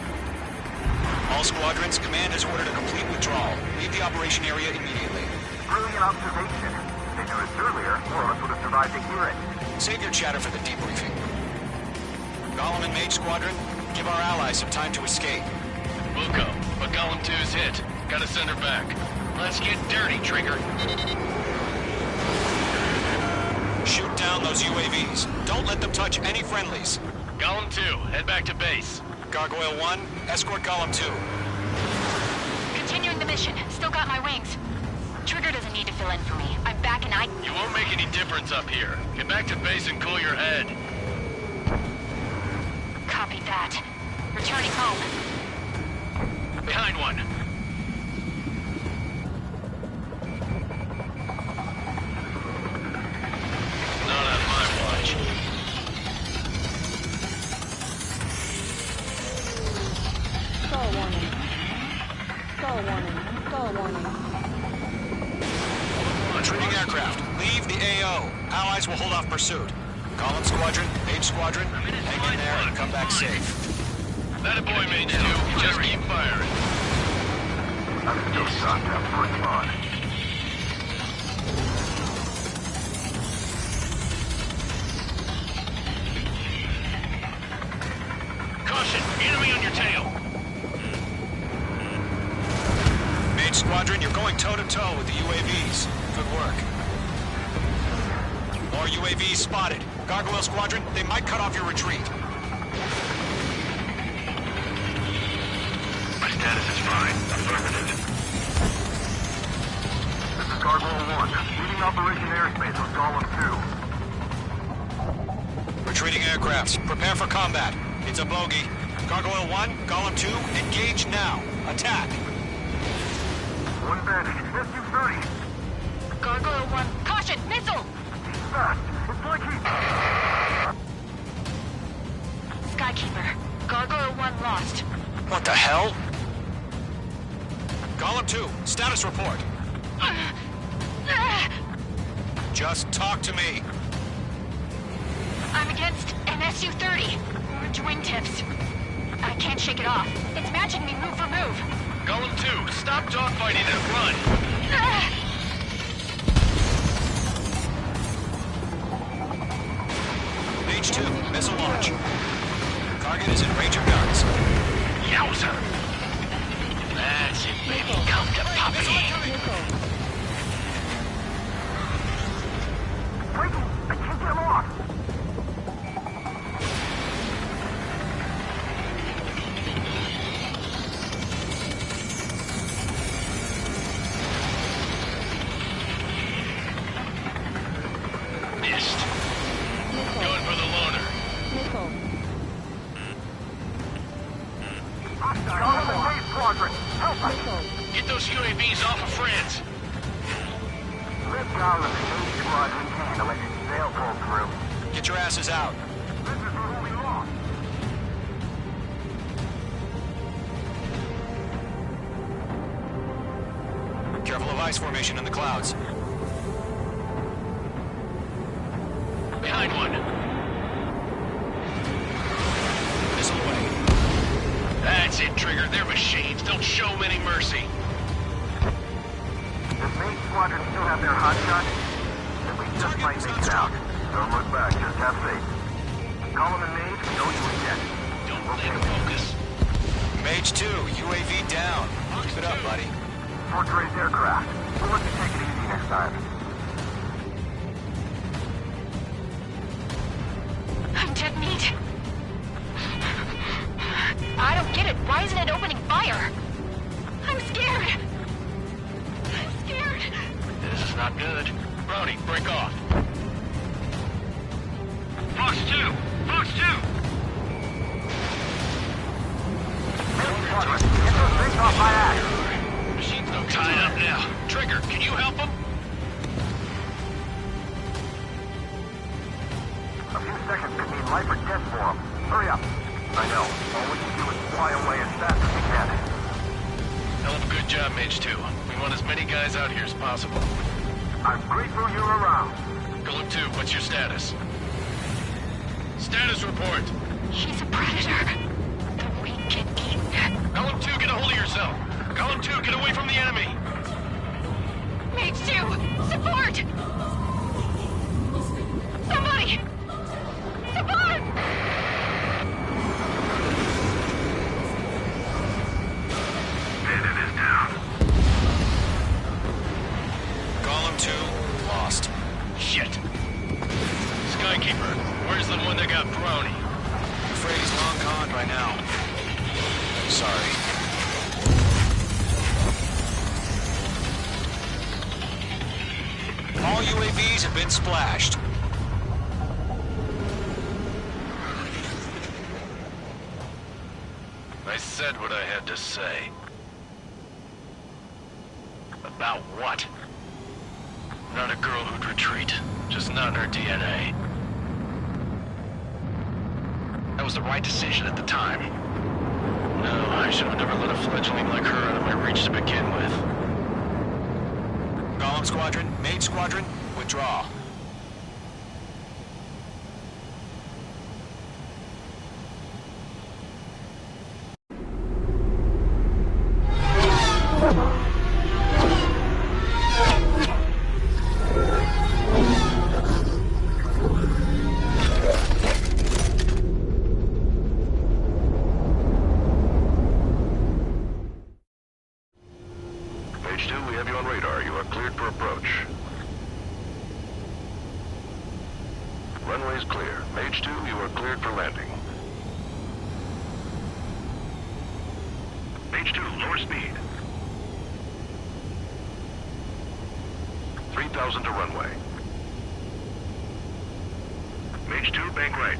All squadrons, command has ordered a complete withdrawal. Leave the operation area immediately. Brilliant observation. If they knew this earlier, more of us would have survived to hear it. Save your chatter for the debriefing. Golem and Mage Squadron, give our allies some time to escape. We'll go, but Column 2's hit. Gotta send her back. Let's get dirty, Trigger. Shoot down those UAVs. Don't let them touch any friendlies. Column 2, head back to base. Gargoyle 1, escort Golem 2. Continuing the mission. Still got my wings. Trigger doesn't need to fill in for me. I'm back and You won't make any difference up here. Get back to base and cool your head. Copy that. Returning home. Behind one. Not on my watch. Call warning. Call warning. Call warning. Retreating aircraft. Leave the AO. Allies will hold off pursuit. Golem Squadron, Mage Squadron, hang in there and come back safe. That a boy, Mage 2. Just keep firing. I'm still shocked I'm working on. Caution, enemy on your tail. Mage Squadron, you're going toe-to-toe with the UAVs. Good work. More UAVs spotted. Gargoyle Squadron, they might cut off your retreat. My status is fine. Affirmative. This is Gargoyle 1. Leading Operation Airspace with Golem 2. Retreating aircrafts, prepare for combat. It's a bogey. Gargoyle 1, Golem 2, engage now. Attack. One bandit. SU-30. Gargoyle 1. Caution! Missile! Fast. It's like he's... Skykeeper. Gargoyle 1 lost. What the hell? Golem 2, status report. Just talk to me. I'm against an SU-30. Orange wingtips. I can't shake it off. It's matching me move for move. Golem 2, stop dogfighting and run. Mage 2, missile launch. Target is in range of guns. Yowza. That's it, baby. Come to Poppy. Breaking! I can't get him off! Missed. Going for the loner. Get those UAVs off of France. Lift down the main squadron can to let your sail pull through. Get your asses out. This is who we lost. Careful of ice formation in the clouds. Behind one. Missile away. That's it, Trigger. They're machines. Don't show them any mercy. squadron still have their hot shot? Then we just might make it out. Don't look back, just have faith. Column and Mage, we know you again. Don't let him focus. Mage 2, UAV down. Keep it up, buddy. Fort Gray's aircraft. We'll let you take it easy next time. I'm dead meat. I don't get it. Why isn't it opening fire? I'm scared. I'm scared. This is not good. Brownie, break off. Fox 2! Fox 2! Get those things off my ass! Machine's no tied up now. Trigger, can you help him? A few seconds could mean life or death for him. Hurry up. I know. All we can do is fly away as fast as we can. Hell of a good job, Mage 2. We want as many guys out here as possible. I'm grateful you're around. Golem 2, what's your status? Status report. She's a predator. The weak get eaten. Column 2, get a hold of yourself. Column 2, get away from the enemy. Mage 2, support! Somebody! Support! Bandit is down. Column 2, lost. Shit. Skykeeper, where's the one that got Brownie? I'm afraid he's long gone by now. Sorry. All UAVs have been splashed. I said what I had to say. About what? Not a girl who'd retreat. Just not in her DNA. That was the right decision at the time. No, I should have never let a fledgling like her out of my reach to begin with. Column Squadron, Mage Squadron, withdraw. Mage 2, we have you on radar. You are cleared for approach. Runway is clear. Mage 2, you are cleared for landing. Mage 2, lower speed. 3,000 to runway. Mage 2, bank right.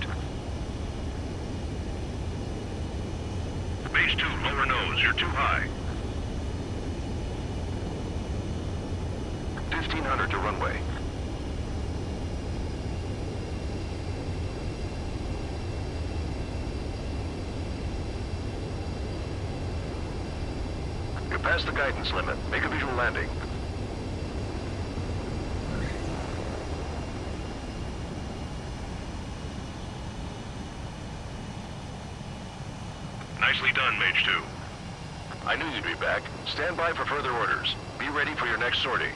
Mage 2, lower nose. You're too high. 1,500 to runway. You're past the guidance limit. Make a visual landing. Nicely done, Mage 2. I knew you'd be back. Stand by for further orders. Be ready for your next sortie.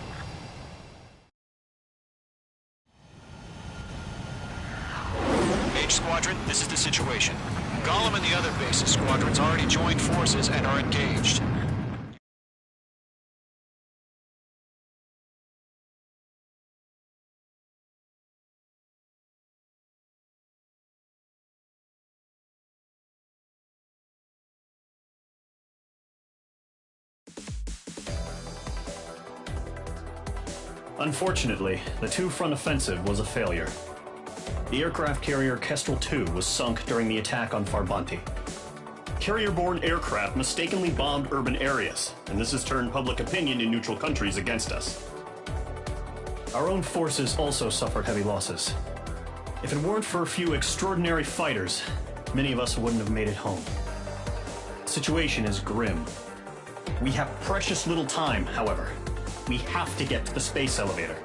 Mage Squadron, this is the situation. Gollum and the other bases squadrons already joined forces and are engaged. Unfortunately, the two-front offensive was a failure. The aircraft carrier Kestrel II was sunk during the attack on Farbanti. Carrier-borne aircraft mistakenly bombed urban areas, and this has turned public opinion in neutral countries against us. Our own forces also suffered heavy losses. If it weren't for a few extraordinary fighters, many of us wouldn't have made it home. The situation is grim. We have precious little time, however. We have to get to the space elevator.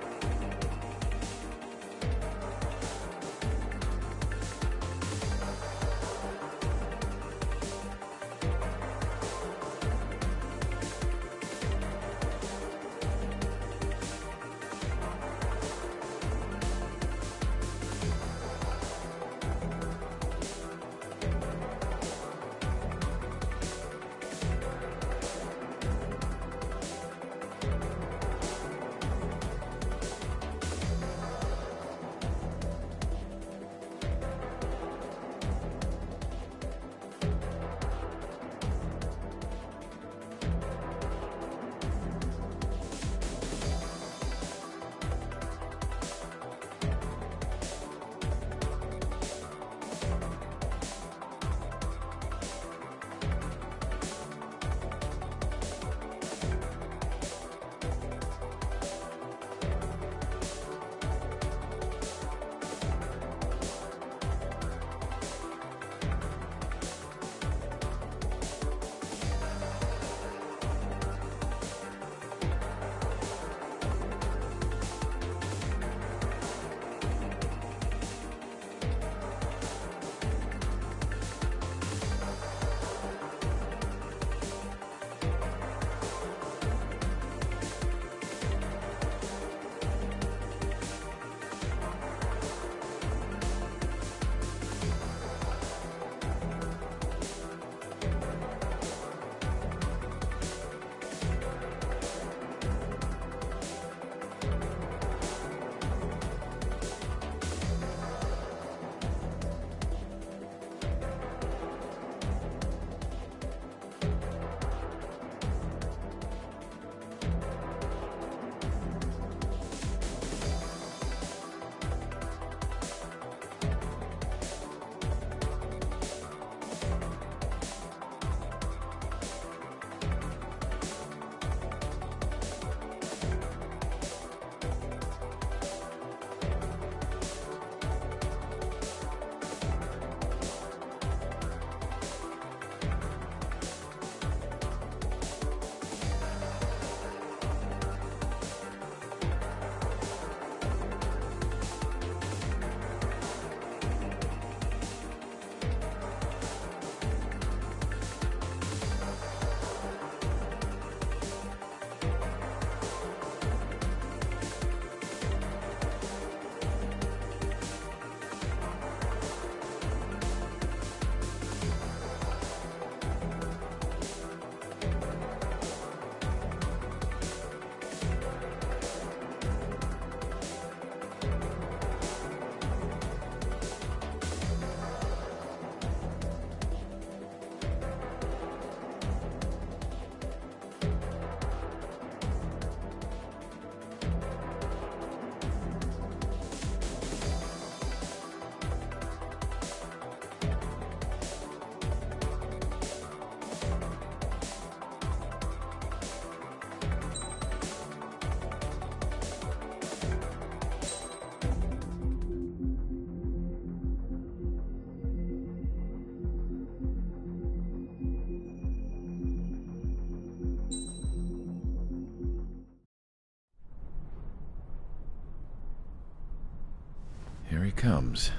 Here he comes.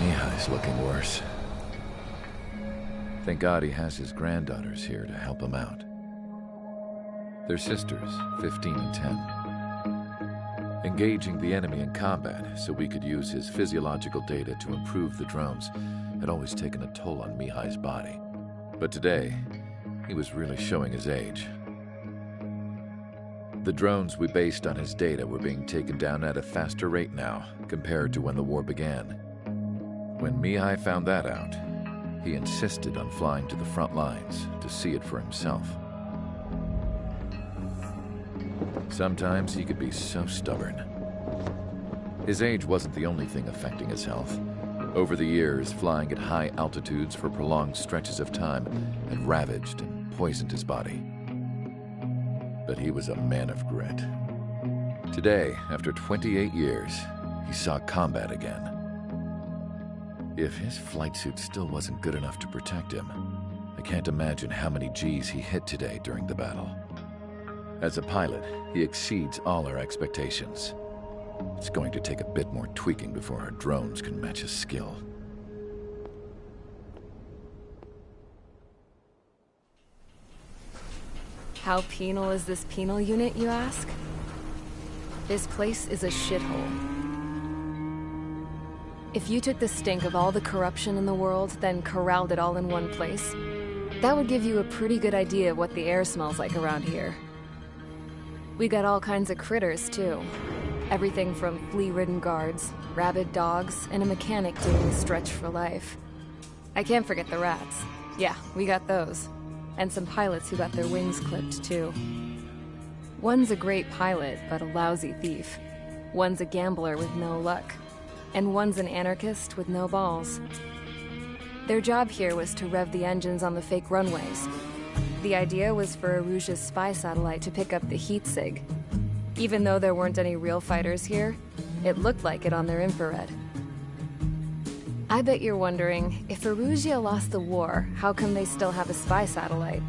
Mihai's looking worse. Thank God he has his granddaughters here to help him out. They're sisters, 15 and 10. Engaging the enemy in combat so we could use his physiological data to improve the drones had always taken a toll on Mihai's body. But today, he was really showing his age. The drones we based on his data were being taken down at a faster rate now compared to when the war began. When Mihai found that out, he insisted on flying to the front lines to see it for himself. Sometimes he could be so stubborn. His age wasn't the only thing affecting his health. Over the years, flying at high altitudes for prolonged stretches of time had ravaged and poisoned his body. But he was a man of grit. Today, after 28 years, he saw combat again. If his flight suit still wasn't good enough to protect him, I can't imagine how many Gs he hit today during the battle. As a pilot, he exceeds all our expectations. It's going to take a bit more tweaking before our drones can match his skill. How penal is this penal unit, you ask? This place is a shithole. If you took the stink of all the corruption in the world, then corralled it all in one place, that would give you a pretty good idea of what the air smells like around here. We got all kinds of critters, too. Everything from flea-ridden guards, rabid dogs, and a mechanic doing the stretch for life. I can't forget the rats. Yeah, we got those. And some pilots who got their wings clipped, too. One's a great pilot, but a lousy thief. One's a gambler with no luck. And one's an anarchist with no balls. Their job here was to rev the engines on the fake runways. The idea was for Erusia's spy satellite to pick up the heat sig. Even though there weren't any real fighters here, it looked like it on their infrared. I bet you're wondering, if Erusia lost the war, how come they still have a spy satellite?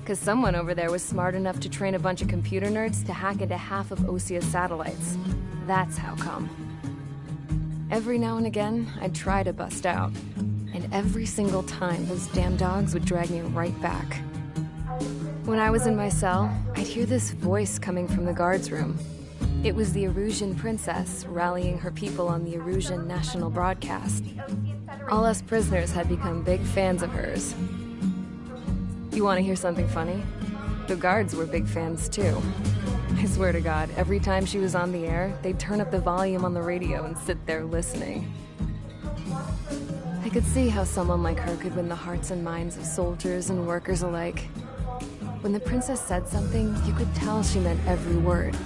'Cause someone over there was smart enough to train a bunch of computer nerds to hack into half of Osia's satellites. That's how come. Every now and again, I'd try to bust out. And every single time, those damn dogs would drag me right back. When I was in my cell, I'd hear this voice coming from the guards room. It was the Erusian princess rallying her people on the Erusian national broadcast. All us prisoners had become big fans of hers. You want to hear something funny? The guards were big fans too. I swear to God, every time she was on the air, they'd turn up the volume on the radio and sit there listening. I could see how someone like her could win the hearts and minds of soldiers and workers alike. When the princess said something, you could tell she meant every word.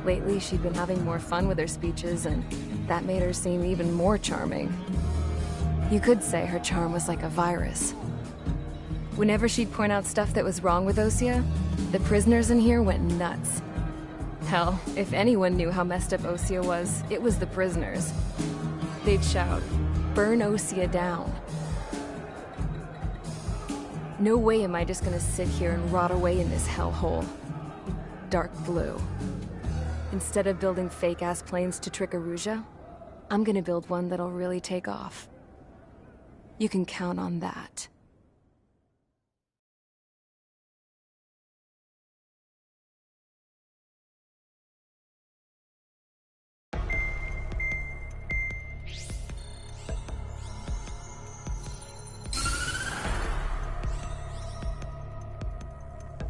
Lately, she'd been having more fun with her speeches, and that made her seem even more charming. You could say her charm was like a virus. Whenever she'd point out stuff that was wrong with Osia, the prisoners in here went nuts. Hell, if anyone knew how messed up Osia was, it was the prisoners. They'd shout, "Burn Osia down." No way am I just gonna sit here and rot away in this hellhole. Dark blue. Instead of building fake-ass planes to trick Erusia, I'm gonna build one that'll really take off. You can count on that.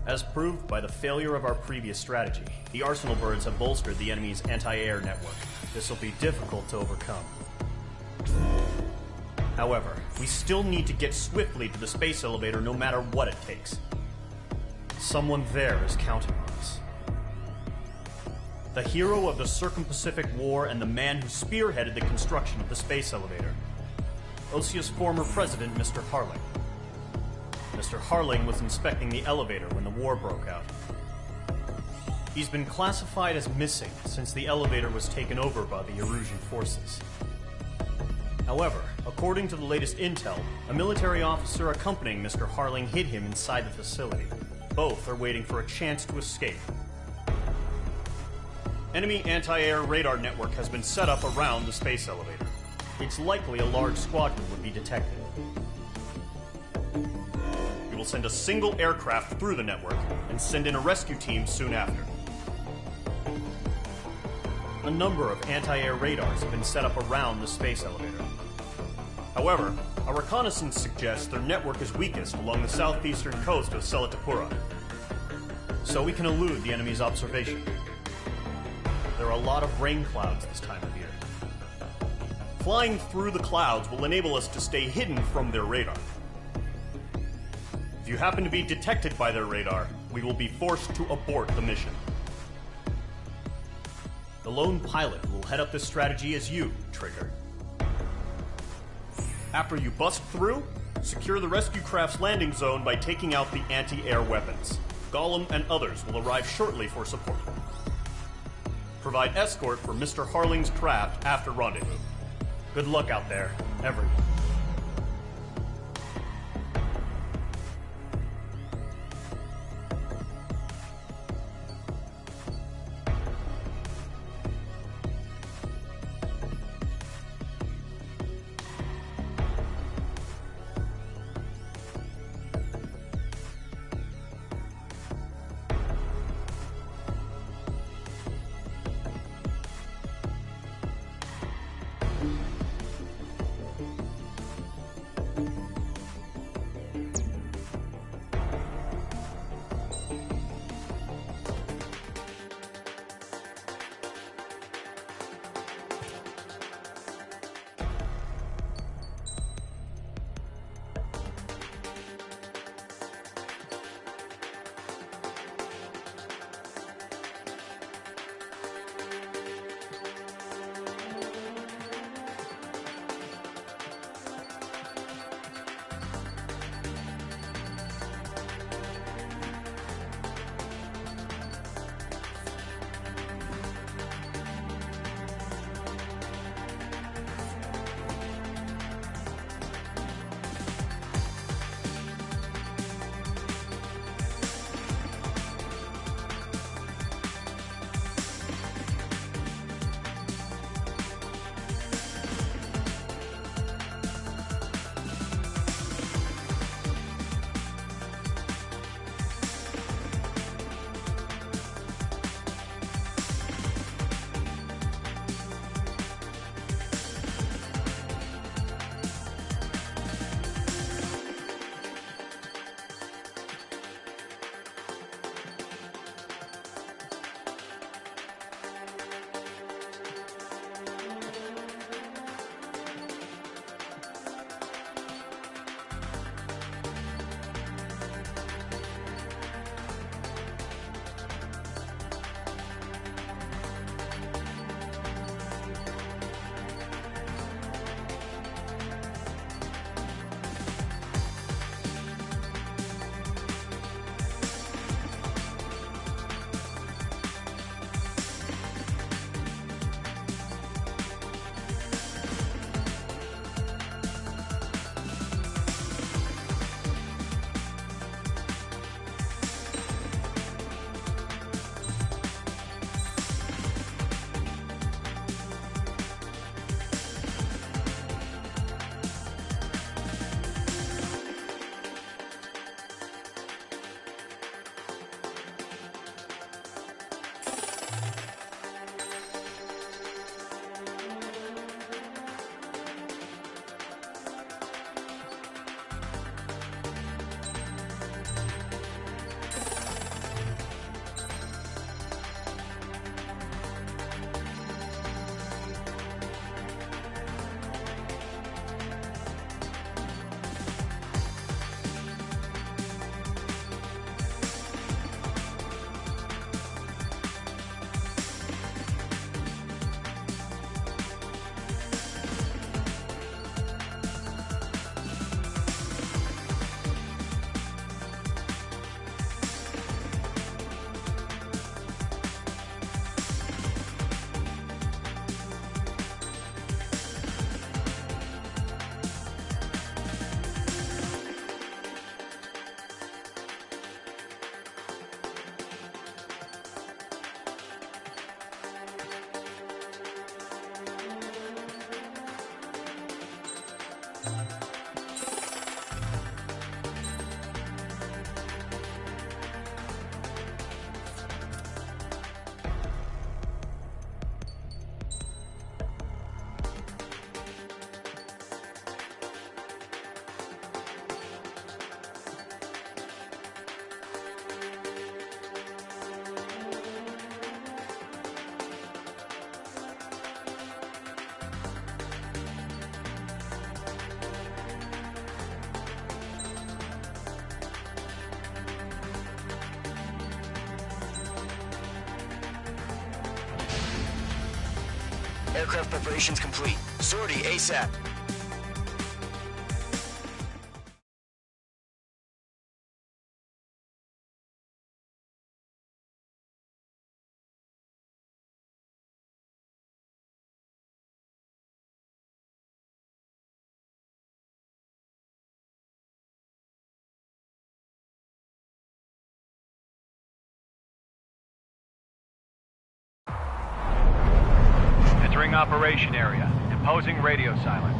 As proved by the failure of our previous strategy, the Arsenal birds have bolstered the enemy's anti-air network. This will be difficult to overcome. However, we still need to get swiftly to the space elevator no matter what it takes. Someone there is counting on us. The hero of the Circum-Pacific War and the man who spearheaded the construction of the space elevator. Osia's former president, Mr. Harling. Mr. Harling was inspecting the elevator when the war broke out. He's been classified as missing since the elevator was taken over by the Erusian forces. However, according to the latest intel, a military officer accompanying Mr. Harling hid him inside the facility. Both are waiting for a chance to escape. Enemy anti-air radar network has been set up around the space elevator. It's likely a large squadron would be detected. We will send a single aircraft through the network and send in a rescue team soon after. A number of anti-air radars have been set up around the space elevator. However, our reconnaissance suggests their network is weakest along the southeastern coast of Selatapura, so we can elude the enemy's observation. There are a lot of rain clouds this time of year. Flying through the clouds will enable us to stay hidden from their radar. If you happen to be detected by their radar, we will be forced to abort the mission. The lone pilot who will head up this strategy is you, Trigger. After you bust through, secure the rescue craft's landing zone by taking out the anti-air weapons. Gollum and others will arrive shortly for support. Provide escort for Mr. Harling's craft after rendezvous. Good luck out there, everyone. Aircraft preparations complete. Sortie ASAP. Entering operation area. Imposing radio silence.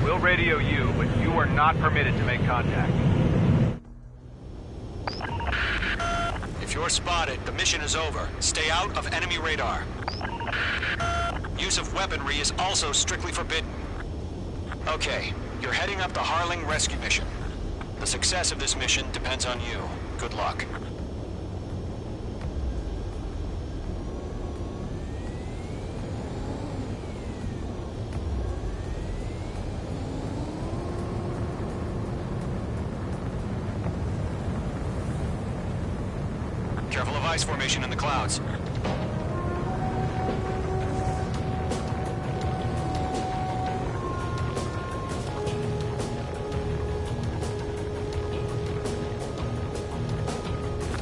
We'll radio you, but you are not permitted to make contact. If you're spotted, the mission is over. Stay out of enemy radar. Use of weaponry is also strictly forbidden. Okay, you're heading up the Harling rescue mission. The success of this mission depends on you. Good luck. Careful of ice formation in the clouds.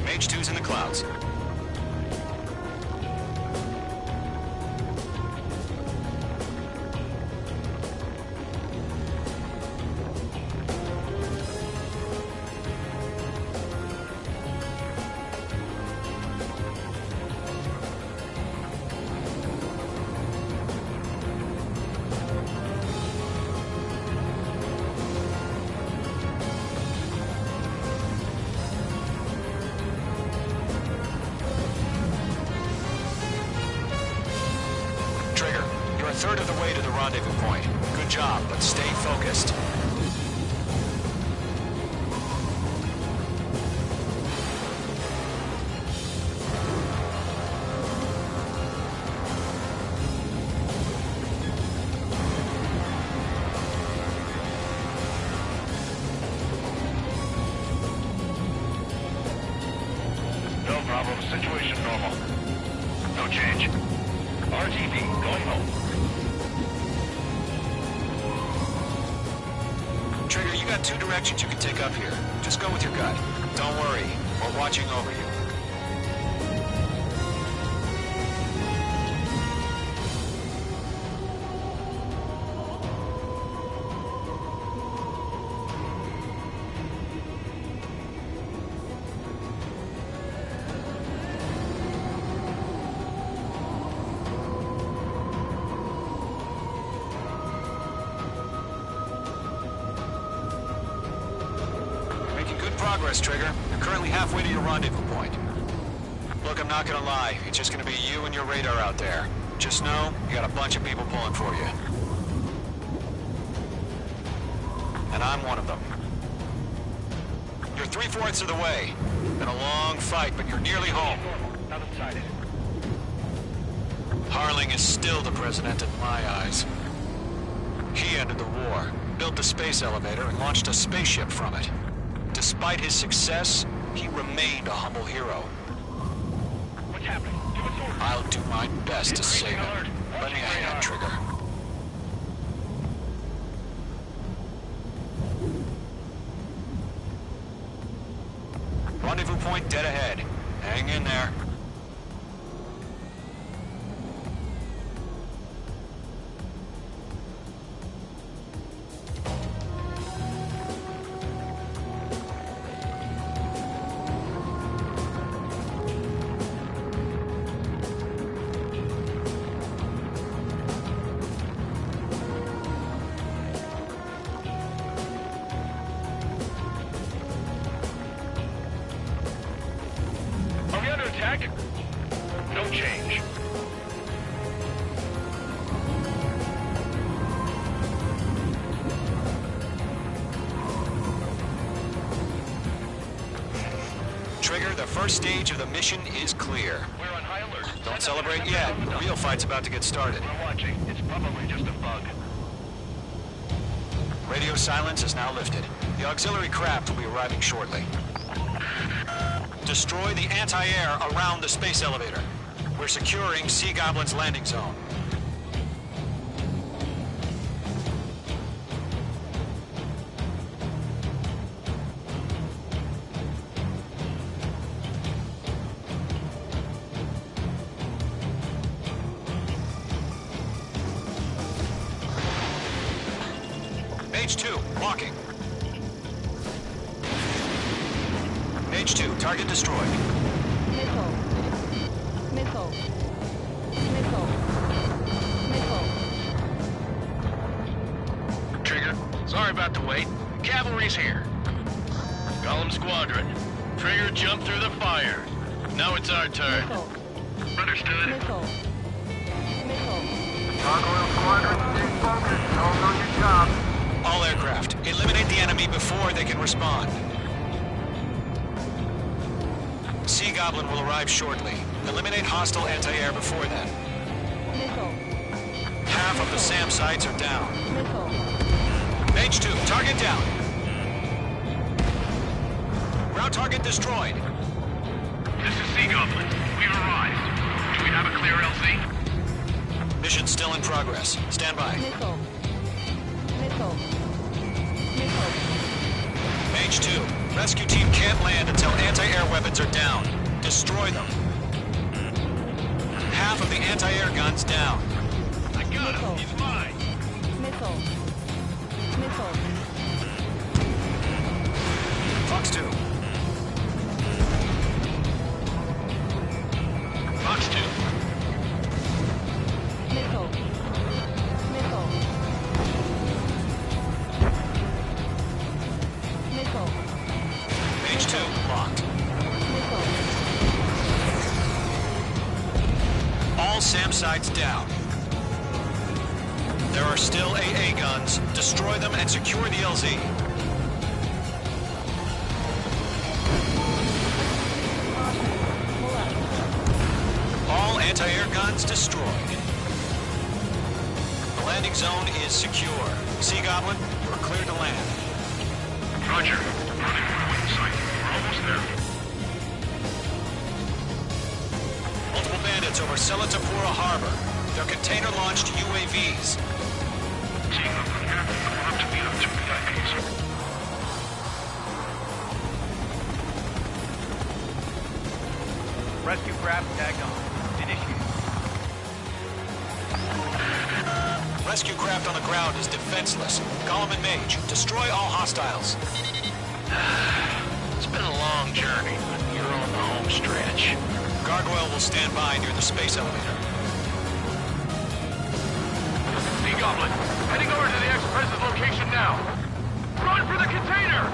Mage 2's in the clouds. You're a third of the way to the rendezvous point. Good job, but stay focused. No problem. Situation normal. No change. RTV, going home. Trigger, you got two directions you can take up here. Just go with your gut. Don't worry, we're watching over you. Progress, Trigger. You're currently halfway to your rendezvous point. Look, I'm not gonna lie. It's just gonna be you and your radar out there. Just know, you got a bunch of people pulling for you. And I'm one of them. You're 3/4 of the way. Been a long fight, but you're nearly home. Not inside. Harling is still the president in my eyes. He ended the war, built the space elevator, and launched a spaceship from it. Despite his success, he remained a humble hero. What's happening? Give us orders. I'll do my best to save him. Lend me a hand, Trigger. Rendezvous point dead ahead. Hang in there. Are we under attack? No change. Trigger, the first stage of the mission is clear. We're on high alert. Don't celebrate yet. The real fight's about to get started. We're watching. It's probably just a bug. Radio silence is now lifted. The auxiliary craft will be arriving shortly. Destroy the anti-air around the space elevator. We're securing Sea Goblin's landing zone. Mage 2, walking. Mage 2, target destroyed. Missile. Missile. Missile. Missile. Trigger, sorry about the wait. Cavalry's here. Golem Squadron. Trigger jumped through the fire. Now it's our turn. Missile. Understood. Missile. Missile. Gargoyle Squadron, stay focused. Don't know your job. All aircraft, eliminate the enemy before they can respond. Sea Goblin will arrive shortly. Eliminate hostile anti-air before then. Missile. Half of the SAM sites are down. Missile. Mage 2, target down. Ground target destroyed. This is Sea Goblin. We've arrived. Do we have a clear LZ? Mission still in progress. Stand by. Missile. Missile. Missile. Mage 2, rescue team can't land until anti-air weapons are down. Destroy them. Half of the anti-air guns down. I got him. He's mine. Missile. Missile. Fox 2. Fox 2. Missile. Missile. Missile. Mage 2, locked. Missile. All SAM sites down. There are still AA guns. Destroy them and secure the LZ. All anti-air guns destroyed. The landing zone is secure. Sea Goblin, you are clear to land. Roger. Running for the wind site. We're almost there. Multiple bandits over Selatapura Harbor. They're container-launched UAVs. Sea Goblin here. Going up to meet up 2 VIPs. Rescue craft tagged on. Initiate. Rescue craft on the ground is defenseless. Golem and Mage, destroy all hostiles. It's been a long journey, but you're on the home stretch. Gargoyle will stand by near the space elevator. Sea Goblin, heading over to the Express's location now. Run for the container!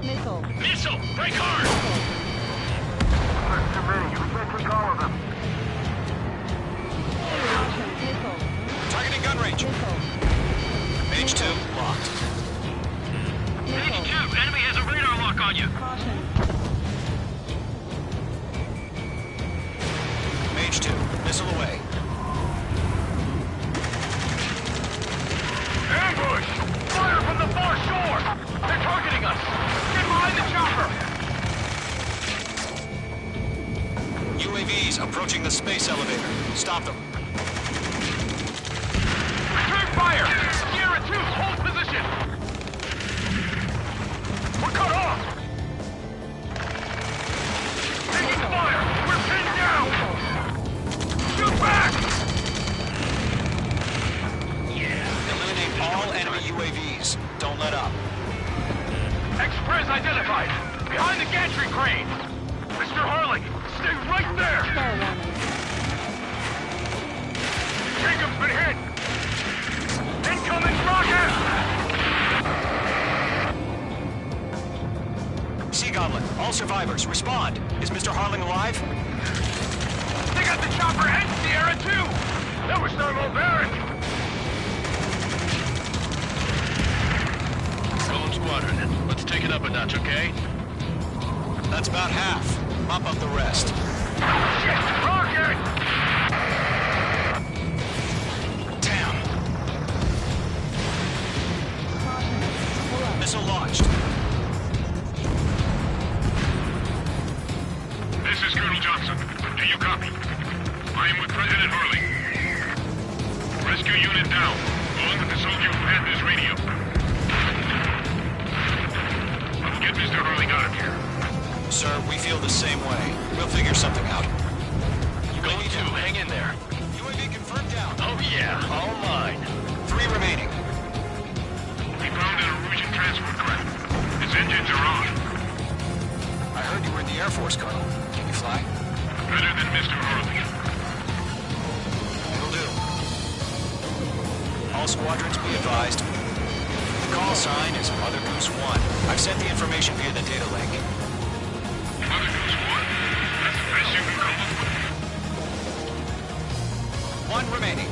Missile. Missile! Break hard! There's too many. You can't take all of them. Missile. Targeting gun range. Missile. Mage 2, locked. Mage 2, enemy has a radar lock on you. Caution. Mage 2, missile away. Ambush! Fire from the far shore! They're targeting us! Get behind the chopper! UAVs approaching the space elevator. Stop them. Return fire! Sierra 2, hold position! We're cut off! Taking fire! We're pinned down! Shoot back! Eliminate all enemy UAVs. Don't let up. Express identified! Behind the gantry crane! Mr. Harling, stay right there! Star warning. Jacob's been hit! Incoming rocket! Sea Goblin, all survivors, respond. Is Mr. Harling alive? They got the chopper and Sierra 2! That was thermobaric! Golem Squadron, let's take it up a notch, okay? That's about half. Mop up the rest. Shit! Rocket! Damn. Missile launched. This is Colonel Johnson. Do you copy? I am with President Hurley. Rescue unit down, along with the soldier who had this radio. I will get Mr. Hurley out of here. Sir, we feel the same way. We'll figure something out. Going to. Hang in there. UAV confirmed down. Oh yeah, all mine. 3 remaining. We found an Erusian transport craft. Its engines are on. I heard you were in the Air Force, Colonel. Can you fly? Better than Mr. Hurley. Will do. All squadrons be advised. The call sign is Mother Goose 1. I've sent the information via the data link. Mother Goose 1? That's the best you can come up with. 1 remaining.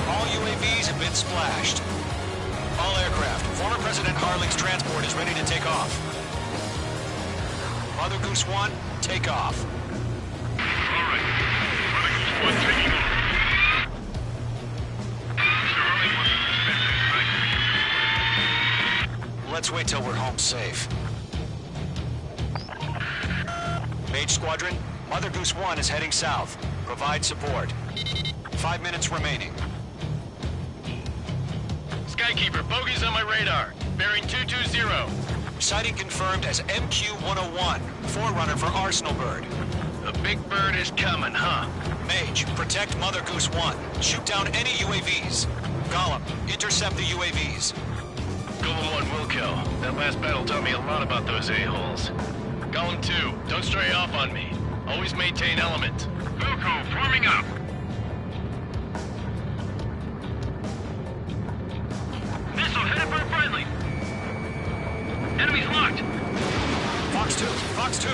All UAVs have been splashed. All aircraft, former President Harling's transport is ready to take off. Mother Goose 1, take off. All right. Mother Goose 1 taking off. Mr. Hurley wants to spend this night. Let's wait till we're home safe. Mage Squadron, Mother Goose 1 is heading south. Provide support. 5 minutes remaining. Skykeeper, bogeys on my radar. Bearing 220. Sighting confirmed as MQ-101, forerunner for Arsenal Bird. The big bird is coming, huh? Mage, protect Mother Goose 1. Shoot down any UAVs. Gollum, intercept the UAVs. Golem 1 will kill. That last battle taught me a lot about those a-holes. Golem 2, don't stray off on me. Always maintain element. Wilco, forming up. Missile headed for friendly. Enemies locked. Fox 2, Fox 2.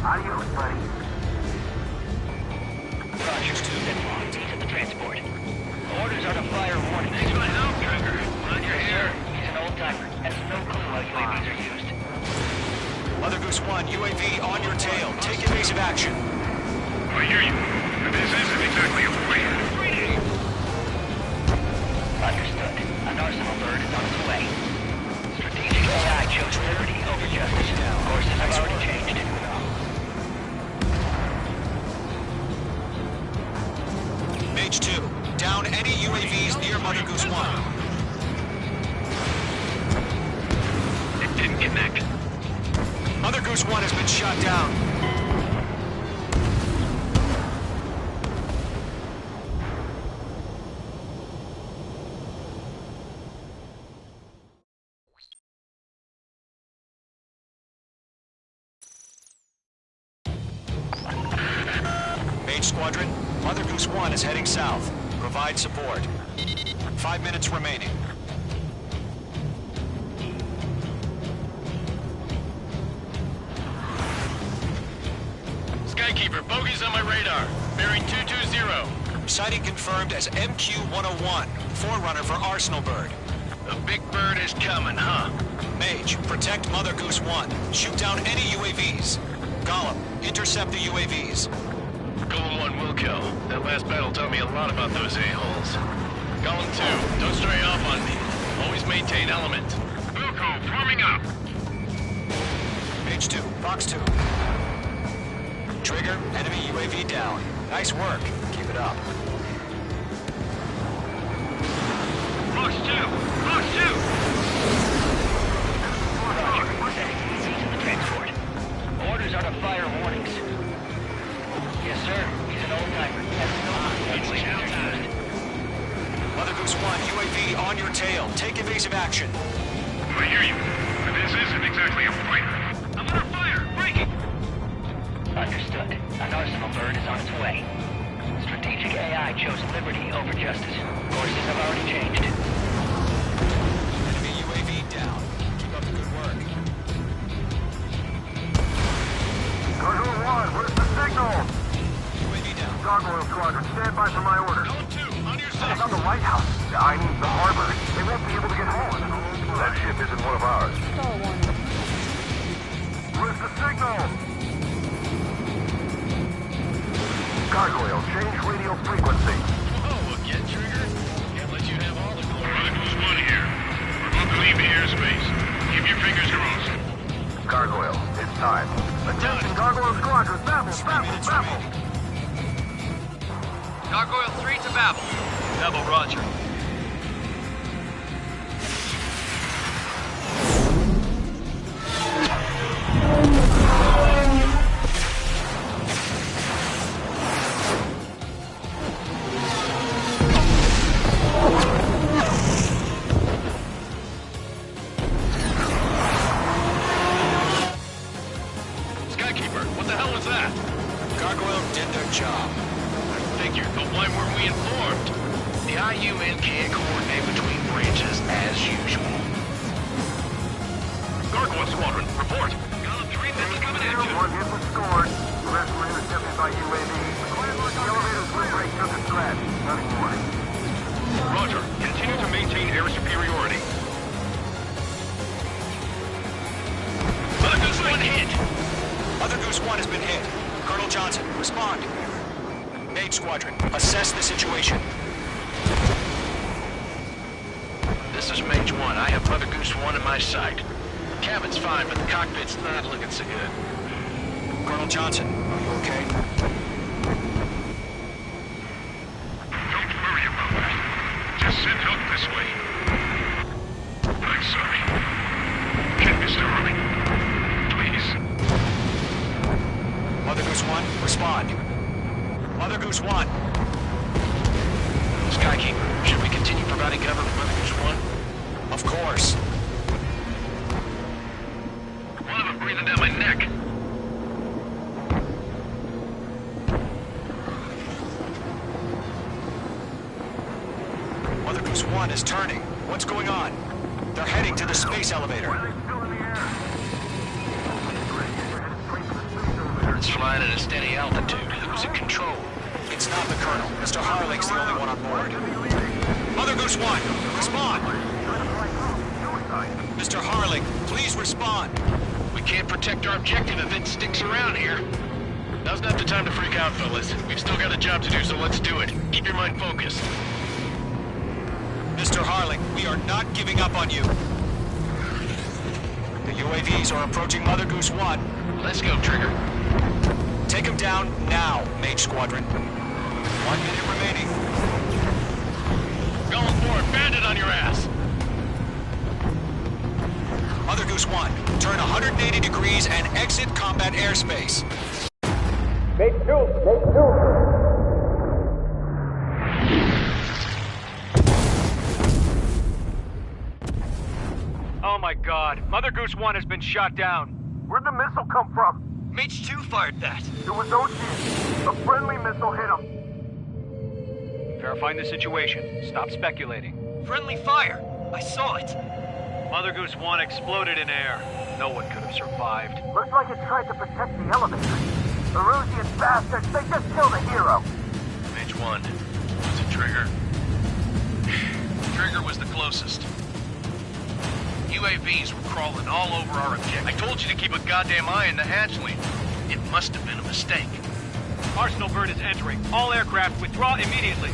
Adios, buddy. Rogers 2, then locked. He's at the transport. Orders are to fire warning. Thanks for the help, Trigger. On your hair. He's an old-timer. Has no clue how UAVs are used. Mother Goose 1, UAV on your tail. Take evasive action. I hear you. But this isn't exactly a fight. Understood. An Arsenal Bird is on its way. Strategic AI chose liberty over justice. Courses have already changed. Mage 2, down any UAVs near Mother Goose 1. It didn't connect. Mother Goose 1 has been shot down. Mage Squadron, Mother Goose 1 is heading south. Provide support. 5 minutes remaining. Skykeeper, bogeys on my radar. Bearing 220. Sighting confirmed as MQ-101, forerunner for Arsenal Bird. The big bird is coming, huh? Mage, protect Mother Goose 1. Shoot down any UAVs. Gollum, intercept the UAVs. Golem 1 will kill. That last battle taught me a lot about those a-holes. Golem 2, don't stray off on me. Always maintain element. Wilco, forming up. Mage 2, Fox 2. Trigger, enemy UAV down. Nice work. Keep it up. Fox 2! Fox 2! Roger. Setting ECs in the transport. Orders are to fire warnings. Yes, sir. He's an old-timer. Has no clue how UAVs are used. Mother Goose 1, UAV on your tail. Take evasive action. I hear you. But this isn't exactly a fight. I'm under fire! Breaking! Understood. An Arsenal Bird is on its way. Strategic AI chose liberty over justice. Courses have already changed. Enemy Stall warning. Where's the signal? Gargoyle, change radio frequency. Oh, again, Trigger? Can't let you have all the glory. Who's one here? We're about to leave the airspace. Keep your fingers crossed. Gargoyle, it's time. Attention, Gargoyle Squadron, Babel, Babel, Babel. Gargoyle 3 to Babel. Babel, roger. Skykeeper, what the hell was that? Gargoyle did their job. I figured, but why weren't we informed? The IU men can't coordinate between branches as usual. Gargoyle Squadron, report. Got 3 missiles coming at you. One hit was scored. The rest were intercepted by UAV. The elevators will break under scratch. Nothing more. Roger. Continue to maintain air superiority. Mother Goose 1 hit! Mother Goose 1 has been hit. Colonel Johnson, respond. Mage Squadron, assess the situation. This is Mage 1. I have Mother Goose 1 in my sight. Cabin's fine, but the cockpit's not looking so good. Colonel Johnson, are you okay? Don't worry about that. Just send help this way. I'm sorry. Get Mr. Harling. Please. Mother Goose 1, respond. Mother Goose 1. Skykeeper, should we continue providing cover for Mother Goose 1? Of course. One of them breathing down my neck. Mother Goose 1 is turning. What's going on? They're heading to the space elevator. It's flying at a steady altitude. Who's in control? It's not the Colonel. Mr. Harling's the only one on board. Mother Goose 1, respond! Mr. Harling, please respond! We can't protect our objective if it sticks around here. Now's not the time to freak out, fellas. We've still got a job to do, so let's do it. Keep your mind focused. Mr. Harling, we are not giving up on you. The UAVs are approaching Mother Goose 1. Let's go, Trigger. Take them down now, Mage Squadron. 1 minute remaining. Going for it. Bandit on your ass. Mother Goose 1, turn 180 degrees and exit combat airspace. Make two. Oh my god. Mother Goose 1 has been shot down. Where'd the missile come from? Mage 2 fired that. It was Ocean. A friendly missile hit him. Verifying the situation. Stop speculating. Friendly fire. I saw it. Mother Goose 1 exploded in air. No one could have survived. Looks like it tried to protect the elevator. The Rusian bastards, they just killed a hero. Mage 1. Was it Trigger? Trigger was the closest. UAVs were crawling all over our objective. I told you to keep a goddamn eye on the hatchling. It must have been a mistake. Arsenal bird is entering. All aircraft withdraw immediately.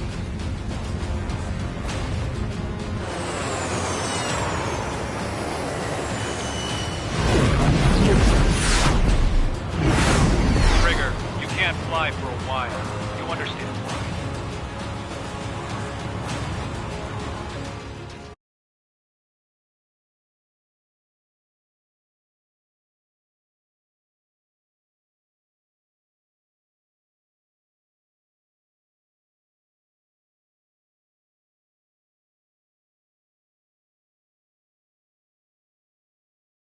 Trigger, you can't fly for a while. You understand?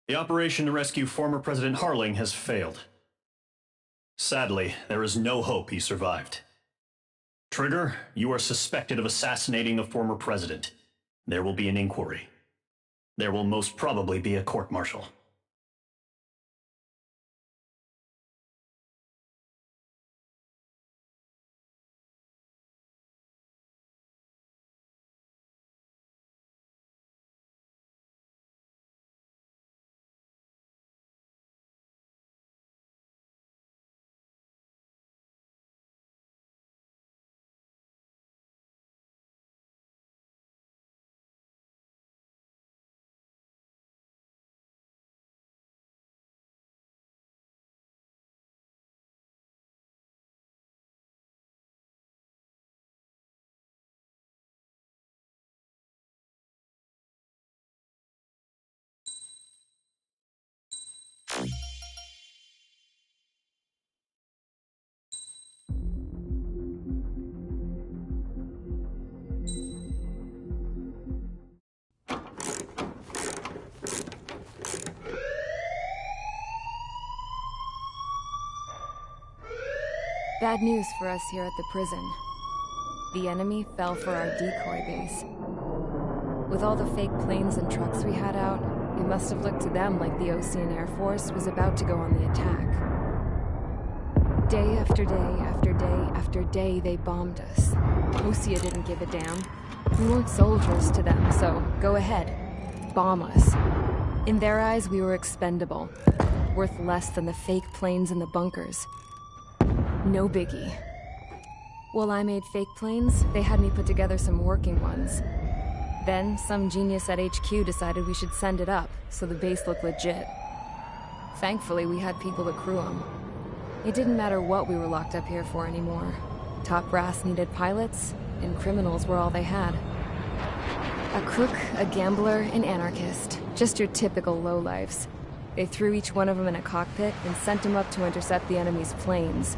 The operation to rescue former President Harling has failed. Sadly, there is no hope he survived. Trigger, you are suspected of assassinating the former president. There will be an inquiry. There will most probably be a court-martial. Bad news for us here at the prison. The enemy fell for our decoy base. With all the fake planes and trucks we had out, it must have looked to them like the Ocean Air Force was about to go on the attack. Day after day after day after day, they bombed us. Osea didn't give a damn. We weren't soldiers to them, so go ahead. Bomb us. In their eyes, we were expendable. Worth less than the fake planes in the bunkers. No biggie. While I made fake planes, they had me put together some working ones. Then, some genius at HQ decided we should send it up, so the base looked legit. Thankfully, we had people to crew them. It didn't matter what we were locked up here for anymore. Top brass needed pilots, and criminals were all they had. A crook, a gambler, an anarchist. Just your typical lowlifes. They threw each one of them in a cockpit and sent them up to intercept the enemy's planes.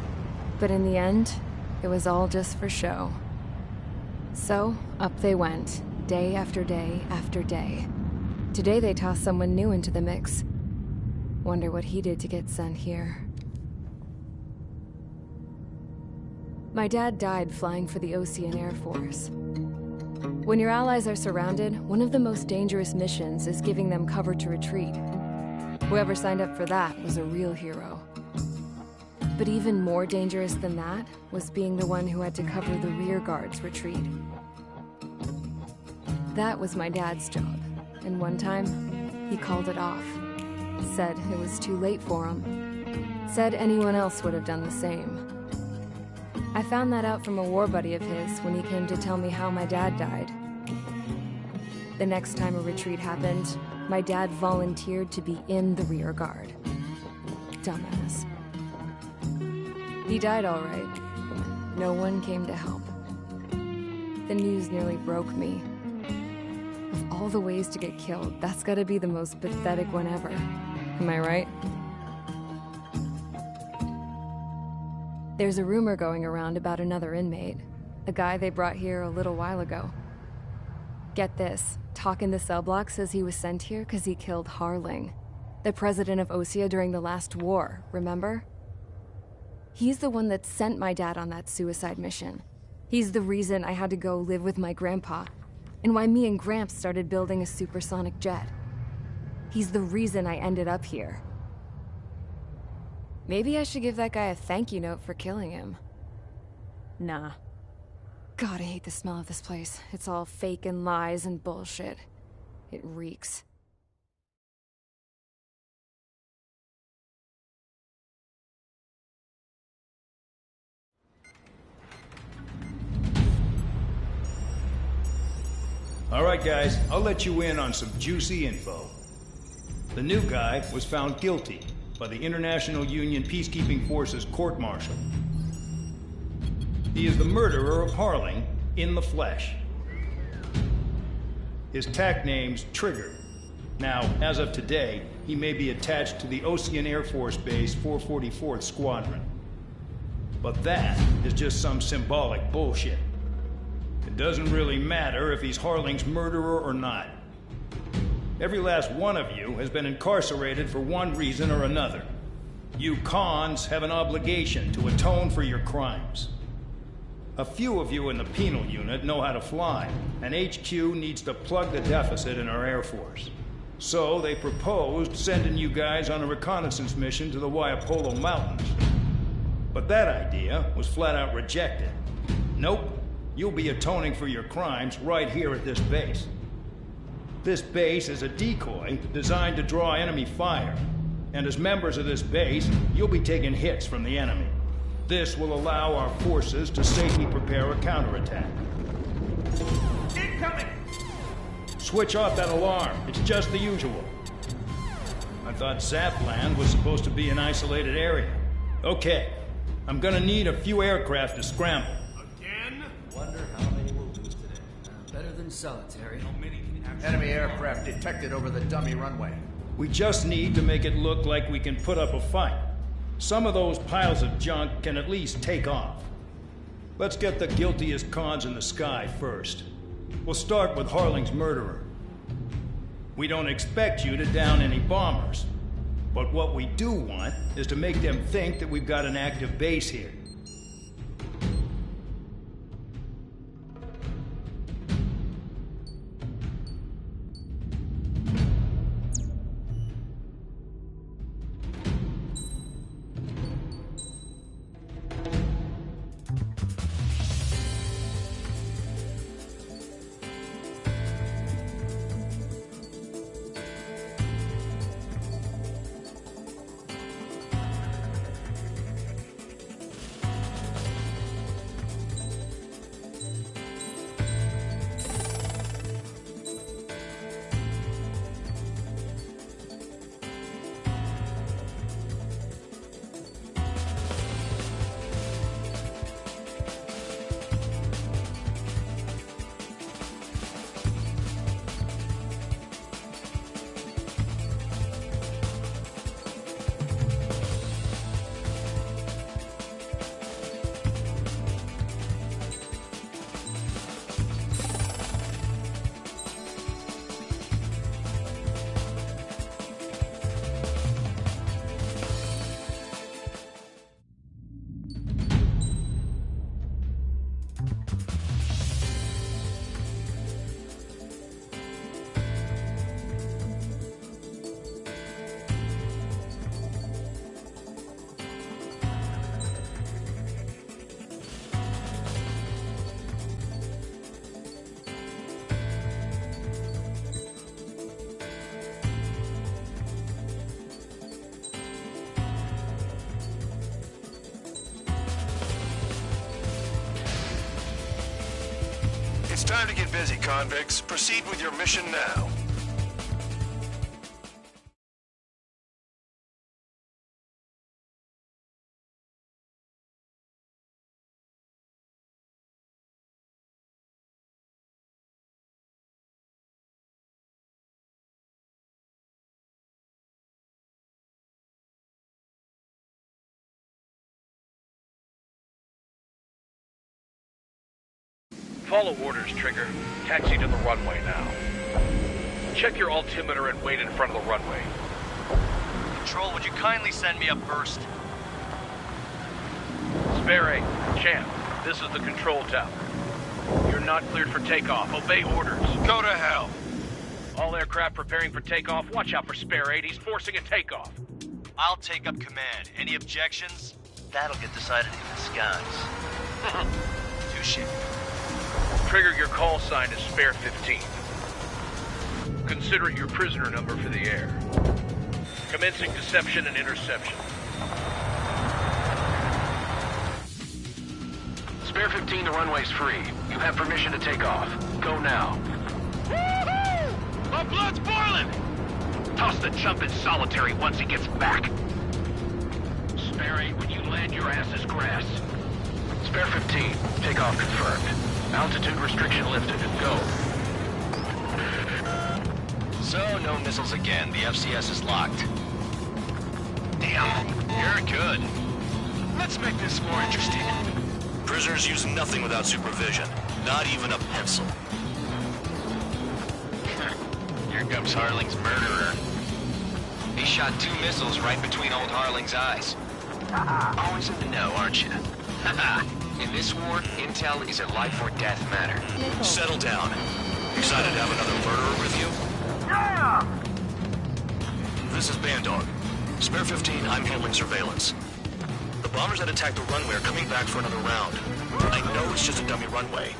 But in the end, it was all just for show. So, up they went, day after day after day. Today they tossed someone new into the mix. Wonder what he did to get sent here. My dad died flying for the Ocean Air Force. When your allies are surrounded, one of the most dangerous missions is giving them cover to retreat. Whoever signed up for that was a real hero. But even more dangerous than that was being the one who had to cover the rear guard's retreat. That was my dad's job, and one time, he called it off. Said it was too late for him. Said anyone else would have done the same. I found that out from a war buddy of his when he came to tell me how my dad died. The next time a retreat happened, my dad volunteered to be in the rear guard. Dumbass. He died all right. No one came to help. The news nearly broke me. Of all the ways to get killed, that's gotta be the most pathetic one ever. Am I right? There's a rumor going around about another inmate. A guy they brought here a little while ago. Get this, talk in the cell block says he was sent here because he killed Harling, the president of Osea during the last war, remember? He's the one that sent my dad on that suicide mission. He's the reason I had to go live with my grandpa, and why me and Gramps started building a supersonic jet. He's the reason I ended up here. Maybe I should give that guy a thank you note for killing him. Nah. God, I hate the smell of this place. It's all fake and lies and bullshit. It reeks. All right, guys, I'll let you in on some juicy info. The new guy was found guilty by the International Union Peacekeeping Forces court-martial. He is the murderer of Harling in the flesh. His TAC name's Trigger. Now, as of today, he may be attached to the Ocean Air Force Base 444th Squadron. But that is just some symbolic bullshit. It doesn't really matter if he's Harling's murderer or not. Every last one of you has been incarcerated for one reason or another. You cons have an obligation to atone for your crimes. A few of you in the penal unit know how to fly, and HQ needs to plug the deficit in our Air Force. So they proposed sending you guys on a reconnaissance mission to the Waiapolo Mountains. But that idea was flat out rejected. Nope, you'll be atoning for your crimes right here at this base. This base is a decoy designed to draw enemy fire. And as members of this base, you'll be taking hits from the enemy. This will allow our forces to safely prepare a counterattack. Incoming! Switch off that alarm. It's just the usual. I thought Zapland was supposed to be an isolated area. Okay, I'm gonna need a few aircraft to scramble. Again? Wonder how many we'll lose today. Better than solitary. Enemy aircraft detected over the dummy runway. We just need to make it look like we can put up a fight. Some of those piles of junk can at least take off. Let's get the guiltiest cons in the sky first. We'll start with Harling's murderer. We don't expect you to down any bombers. But what we do want is to make them think that we've got an active base here. Time to get busy, convicts. Proceed with your mission now. Follow orders, Trigger. Taxi to the runway now. Check your altimeter and wait in front of the runway. Control, would you kindly send me up first? Spare 8, Champ, this is the control tower. You're not cleared for takeoff. Obey orders. Go to hell. All aircraft preparing for takeoff. Watch out for Spare 8. He's forcing a takeoff. I'll take up command. Any objections? That'll get decided in the skies. Touche. Trigger, your call sign is Spare 15. Consider it your prisoner number for the air. Commencing deception and interception. Spare 15, the runway's free. You have permission to take off. Go now. Woohoo! My blood's boiling! Toss the chump in solitary once he gets back. Spare 8, when you land, your ass is grass. Spare 15, takeoff confirmed. Altitude restriction lifted. Go. So, no missiles again. The FCS is locked. Damn, you're good. Let's make this more interesting. Prisoners use nothing without supervision. Not even a pencil. Here comes Harling's murderer. He shot 2 missiles right between old Harling's eyes. Always in the know, aren't you? In this war, intel is a life or death matter. Settle down. Excited to have another murderer with you? Yeah! This is Bandog. Spare 15, I'm handling surveillance. The bombers that attacked the runway are coming back for another round. I know it's just a dummy runway.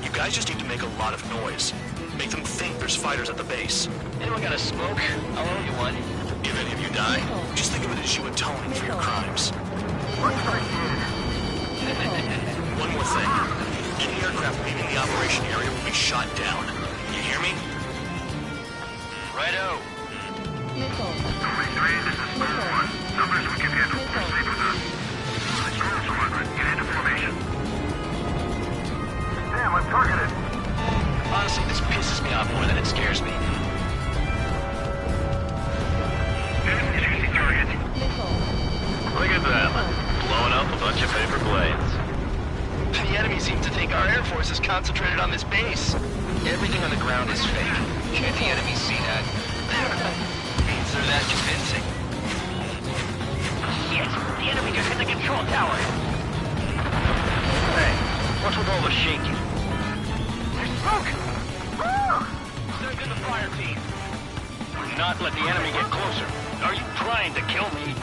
You guys just need to make a lot of noise. Make them think there's fighters at the base. Anyone got a smoke? I'll owe you one. If any of you die, just think of it as you atoning for your crimes. One more thing. Any aircraft leaving the operation area will be shot down. You hear me? Righto. Missile. This is Spare 1. Numbers we can handle. Proceed with us. Control Squadron, get into formation. Damn, I'm targeted. Honestly, this pisses me off more than it scares me. Interesting target. Look at them. Blowing up a bunch of paper planes. The enemy seems to think our Air Force is concentrated on this base. Everything on the ground is fake. Can't the enemy see that? Means they're that convincing. Yes, the enemy just hit the control tower. Hey, what's with all the shaking? There's smoke! Send in the fire team. Do not let the enemy get closer. Are you trying to kill me?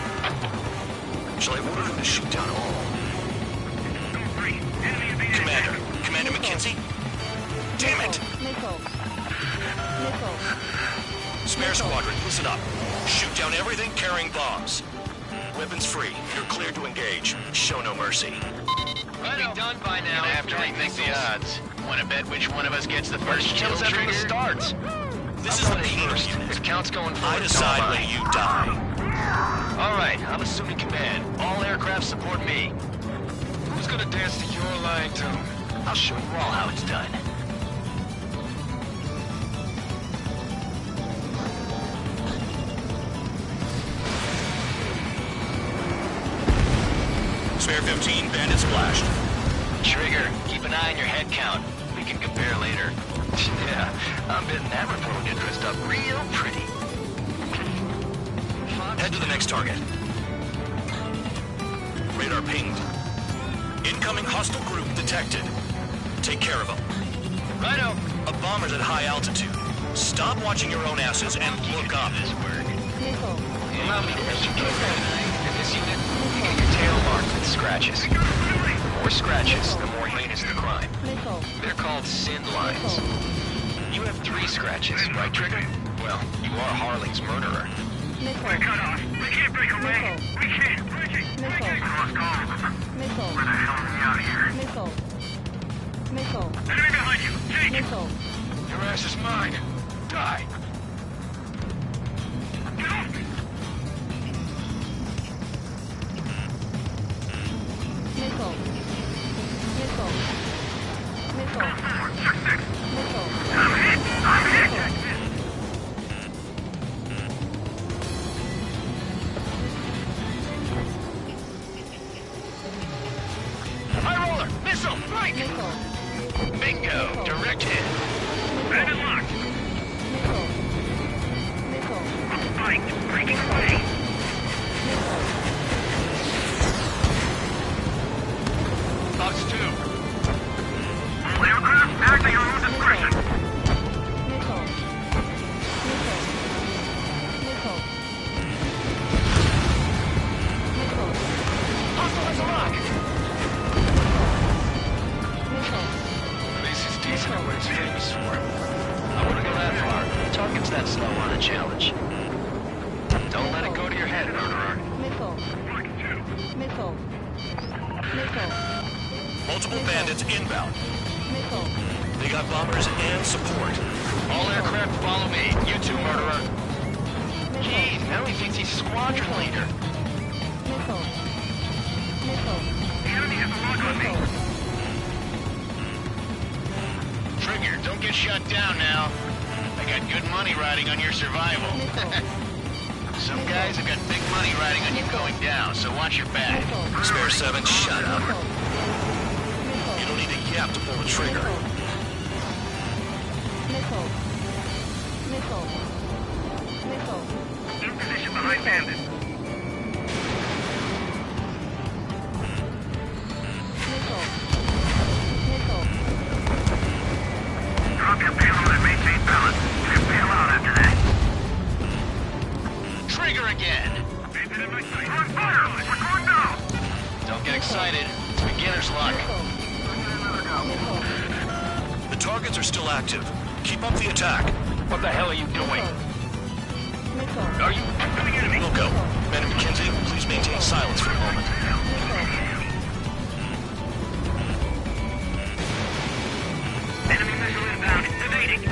Shall I order him to shoot down all? Commander McKenzie? Damn it! Missile. Spare Squadron, listen up. Shoot down everything carrying bombs. Weapons free. You're cleared to engage. Show no mercy. We'll be done by now. Gonna have to rethink the odds. Wanna bet which one of us gets the first kills after the starts? This is the first. If count's going forward, I decide when you die. Alright, I'm assuming command. All aircraft support me. Who's gonna dance to your line, Tom? I'll show you all how it's done. Spare 15, bandit splashed. Trigger, keep an eye on your head count. We can compare later. Yeah, I'm betting that report will get dressed up real pretty. Head to the next target. Radar pinged. Incoming hostile group detected. Take care of them. Righto. A bomber's at high altitude. Stop watching your own asses and look up. This work. Allow me to educate you. In this unit, you get your tail marked with scratches. The more scratches, the more heinous the crime. They're called sin lines. You have 3 scratches, right, Trigger? Well, you are Harling's murderer. We're cut off. We can't break away. We can't. Breaking. Cross call. Where the hell are we out of here? Missile. Enemy behind you! Take! Missile. Your ass is mine. Die. Get off me! Missile. Missile. Missile. Missile. I'm hit! High roller. Missile. Right. Missile. Bingo. Direct hit. Bandit locked! Missile. Missile. Spike! Breaking away! Box 2. All aircraft act at your own discretion! Missile. Missile. Missile. Missile. Hostile has a lock. Missile. This is decent at what it's famous for. I wouldn't go that far. Target's that slow on a challenge. Don't let it go to your head, murderer. Missile. Missile. Missile. Multiple bandits inbound. Missile. They got bombers and support. All aircraft follow me. You too, murderer. Jeez, now he thinks he's squadron leader. Missile. Missile. The enemy has a lock on me! Trigger, don't get shut down now. I got good money riding on your survival. Some guys have got big money riding on you going down, so watch your back. Spare 7, shut up. You don't need a yap to pull the trigger. Missile. Missile. Missile. In position behind bandit. Missile. Missile. Drop your payload and maintain balance. Clear bail out after that. Trigger again. Bandit in my sight. On fire! We're going down! Don't get excited. It's beginner's luck. The targets are still active. Keep up the attack. What the hell are you doing? Missile. Are you... Wilco, Man McKenzie, please maintain silence for a moment. Enemy missile inbound. Evading.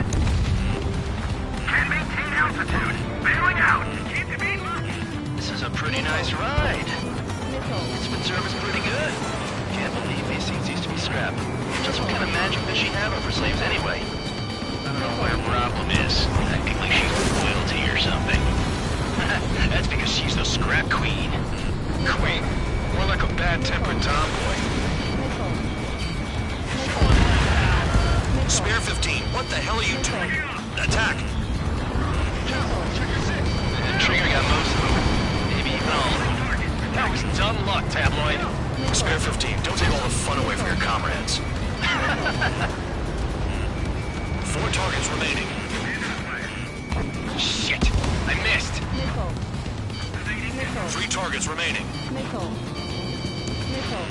Can't maintain altitude. Bailing out. Can't evade launch. This is a pretty nice ride. It's been serviced pretty good. Can't believe these things used to be scrapped. Just what kind of magic does she have over slaves anyway? I don't know what her problem is. Acting like she's royalty or something. That's because she's the scrap queen. Queen? More like a bad-tempered tomboy. Spare 15, what the hell are you doing? Attack! Trigger got most of them. Maybe even all of them. That was dumb luck, Tabloid. Spare 15, don't take all the fun away from your comrades. 4 targets remaining. Shit! I missed! 3 targets remaining. Missile. Missile.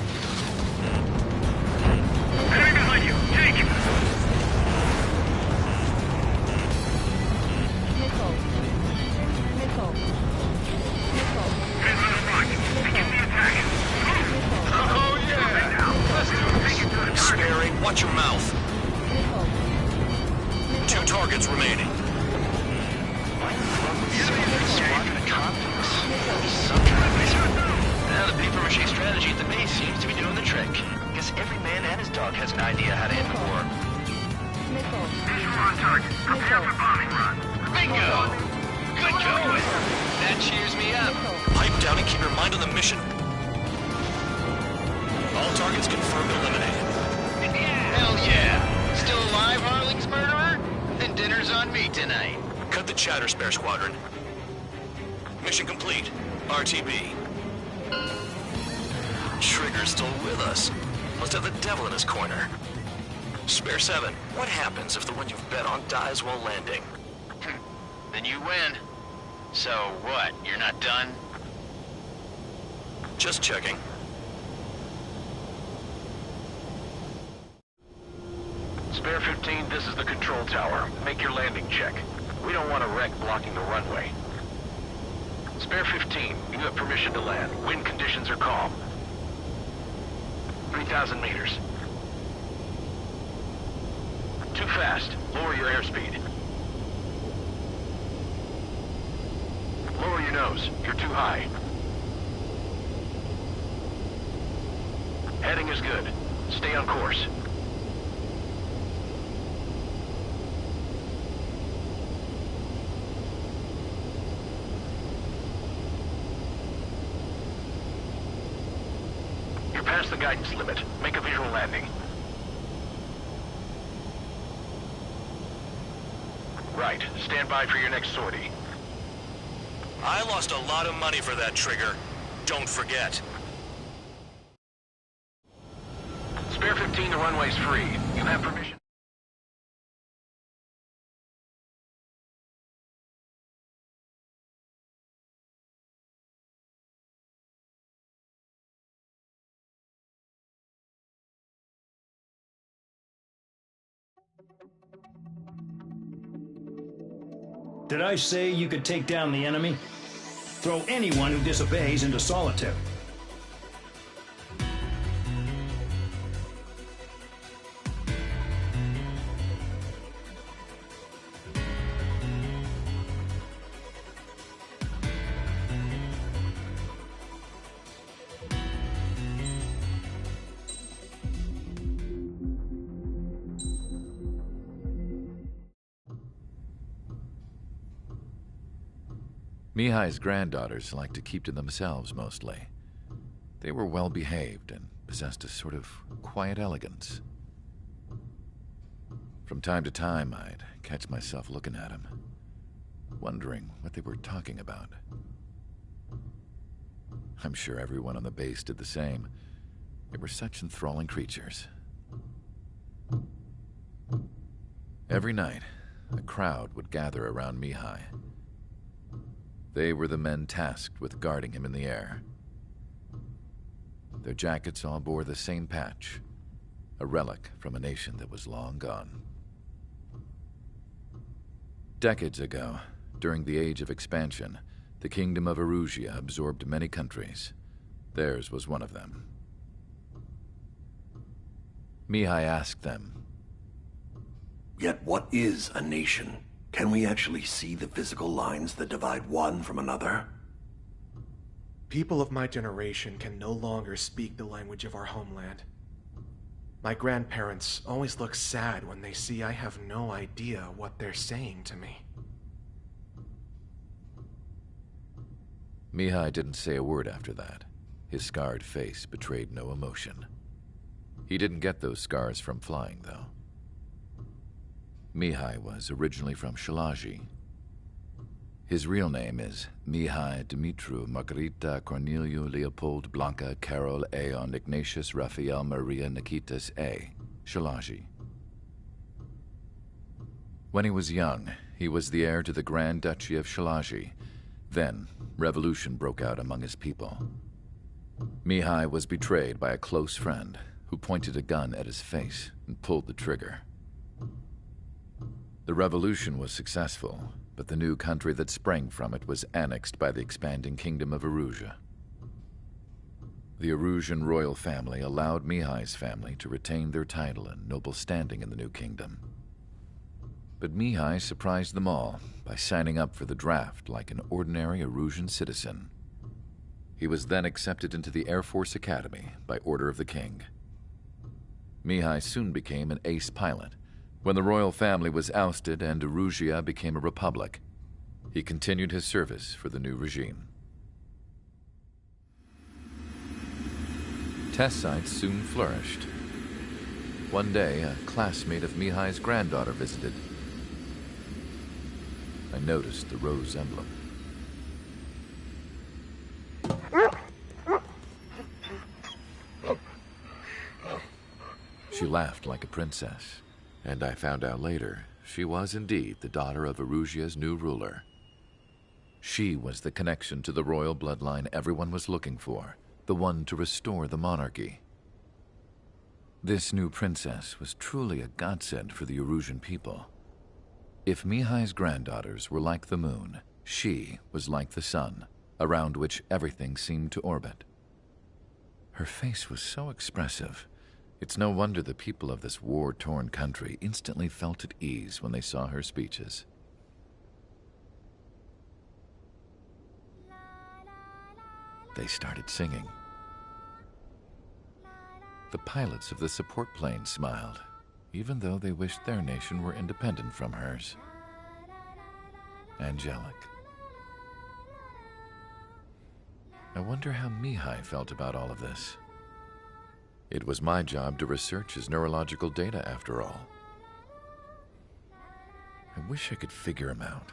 Enemy behind you. Take! Missile. Missile. Missile. Hands on the front. Begin the attack. Oh yeah! Let's do this! Spare 8, watch your mouth. 2 targets remaining. Squadron of convicts. Now the paper-mache strategy at the base seems to be doing the trick. Guess every man and his dog has an idea how to end the war. Missile. Visual on target. Prepare for bombing run. Bingo! Good going! That cheers me up. Pipe down and keep your mind on the mission. All targets confirmed eliminated. Hell yeah! Still alive, Harling's murderer? Then dinner's on me tonight. Cut the chatter, Spare Squadron. Mission complete. RTB. Trigger's still with us. Must have the devil in his corner. Spare 7, what happens if the one you've bet on dies while landing? Then you win. So what, you're not done? Just checking. Spare 15, this is the control tower. Make your landing check. We don't want a wreck blocking the runway. Spare 15, you have permission to land. Wind conditions are calm. 3,000 meters. too fast. Lower your airspeed. Lower your nose. You're too high. Heading is good. Stay on course. You're past the guidance limit. Make a visual landing. Right. Stand by for your next sortie. I lost a lot of money for that trigger. Don't forget. Spare 15, the runway's free. You have permission. Did I say you could take down the enemy? Throw anyone who disobeys into solitary. Mihai's granddaughters liked to keep to themselves mostly. They were well behaved and possessed a sort of quiet elegance. From time to time, I'd catch myself looking at them, wondering what they were talking about. I'm sure everyone on the base did the same. They were such enthralling creatures. Every night, a crowd would gather around Mihai. They were the men tasked with guarding him in the air. Their jackets all bore the same patch, a relic from a nation that was long gone. Decades ago, during the Age of Expansion, the Kingdom of Erusia absorbed many countries. Theirs was one of them. Mihai asked them, "Yet what is a nation? Can we actually see the physical lines that divide one from another?" People of my generation can no longer speak the language of our homeland. My grandparents always look sad when they see I have no idea what they're saying to me. Mihai didn't say a word after that. His scarred face betrayed no emotion. He didn't get those scars from flying, though. Mihai was originally from Shalaji. His real name is Mihai Dumitru Margarita Corneliu Leopold Blanca Carol Aeon Ignatius Raphael Maria Nikitas A. Shalaji. When he was young, he was the heir to the Grand Duchy of Shalaji. Then, revolution broke out among his people. Mihai was betrayed by a close friend who pointed a gun at his face and pulled the trigger. The revolution was successful, but the new country that sprang from it was annexed by the expanding Kingdom of Erusia. The Erusian royal family allowed Mihai's family to retain their title and noble standing in the new kingdom. But Mihai surprised them all by signing up for the draft like an ordinary Erusian citizen. He was then accepted into the Air Force Academy by order of the king. Mihai soon became an ace pilot. When the royal family was ousted and Erusia became a republic, he continued his service for the new regime. Test sites soon flourished. One day, a classmate of Mihai's granddaughter visited. I noticed the rose emblem. She laughed like a princess. And I found out later, she was indeed the daughter of Erusia's new ruler. She was the connection to the royal bloodline everyone was looking for, the one to restore the monarchy. This new princess was truly a godsend for the Erusian people. If Mihai's granddaughters were like the moon, she was like the sun, around which everything seemed to orbit. Her face was so expressive. It's no wonder the people of this war-torn country instantly felt at ease when they saw her speeches. They started singing. The pilots of the support plane smiled, even though they wished their nation were independent from hers. Angelic. I wonder how Mihai felt about all of this. It was my job to research his neurological data, after all. I wish I could figure him out.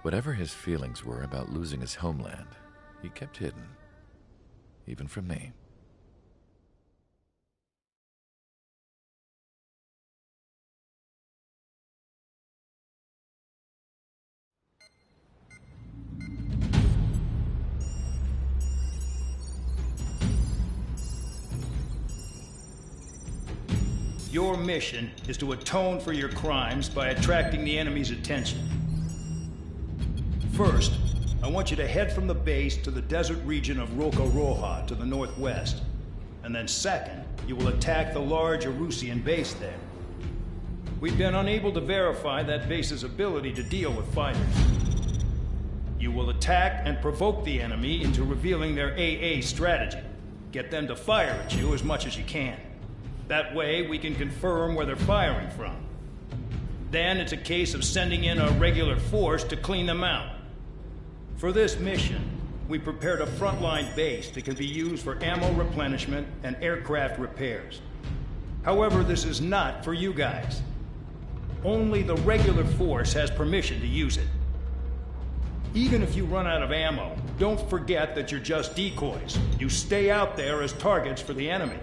Whatever his feelings were about losing his homeland, he kept hidden, even from me. Your mission is to atone for your crimes by attracting the enemy's attention. First, I want you to head from the base to the desert region of Roca-Roja to the northwest. And then second, you will attack the large Erusian base there. We've been unable to verify that base's ability to deal with fighters. You will attack and provoke the enemy into revealing their AA strategy. Get them to fire at you as much as you can. That way, we can confirm where they're firing from. Then it's a case of sending in a regular force to clean them out. For this mission, we prepared a frontline base that can be used for ammo replenishment and aircraft repairs. However, this is not for you guys. Only the regular force has permission to use it. Even if you run out of ammo, don't forget that you're just decoys. You stay out there as targets for the enemy.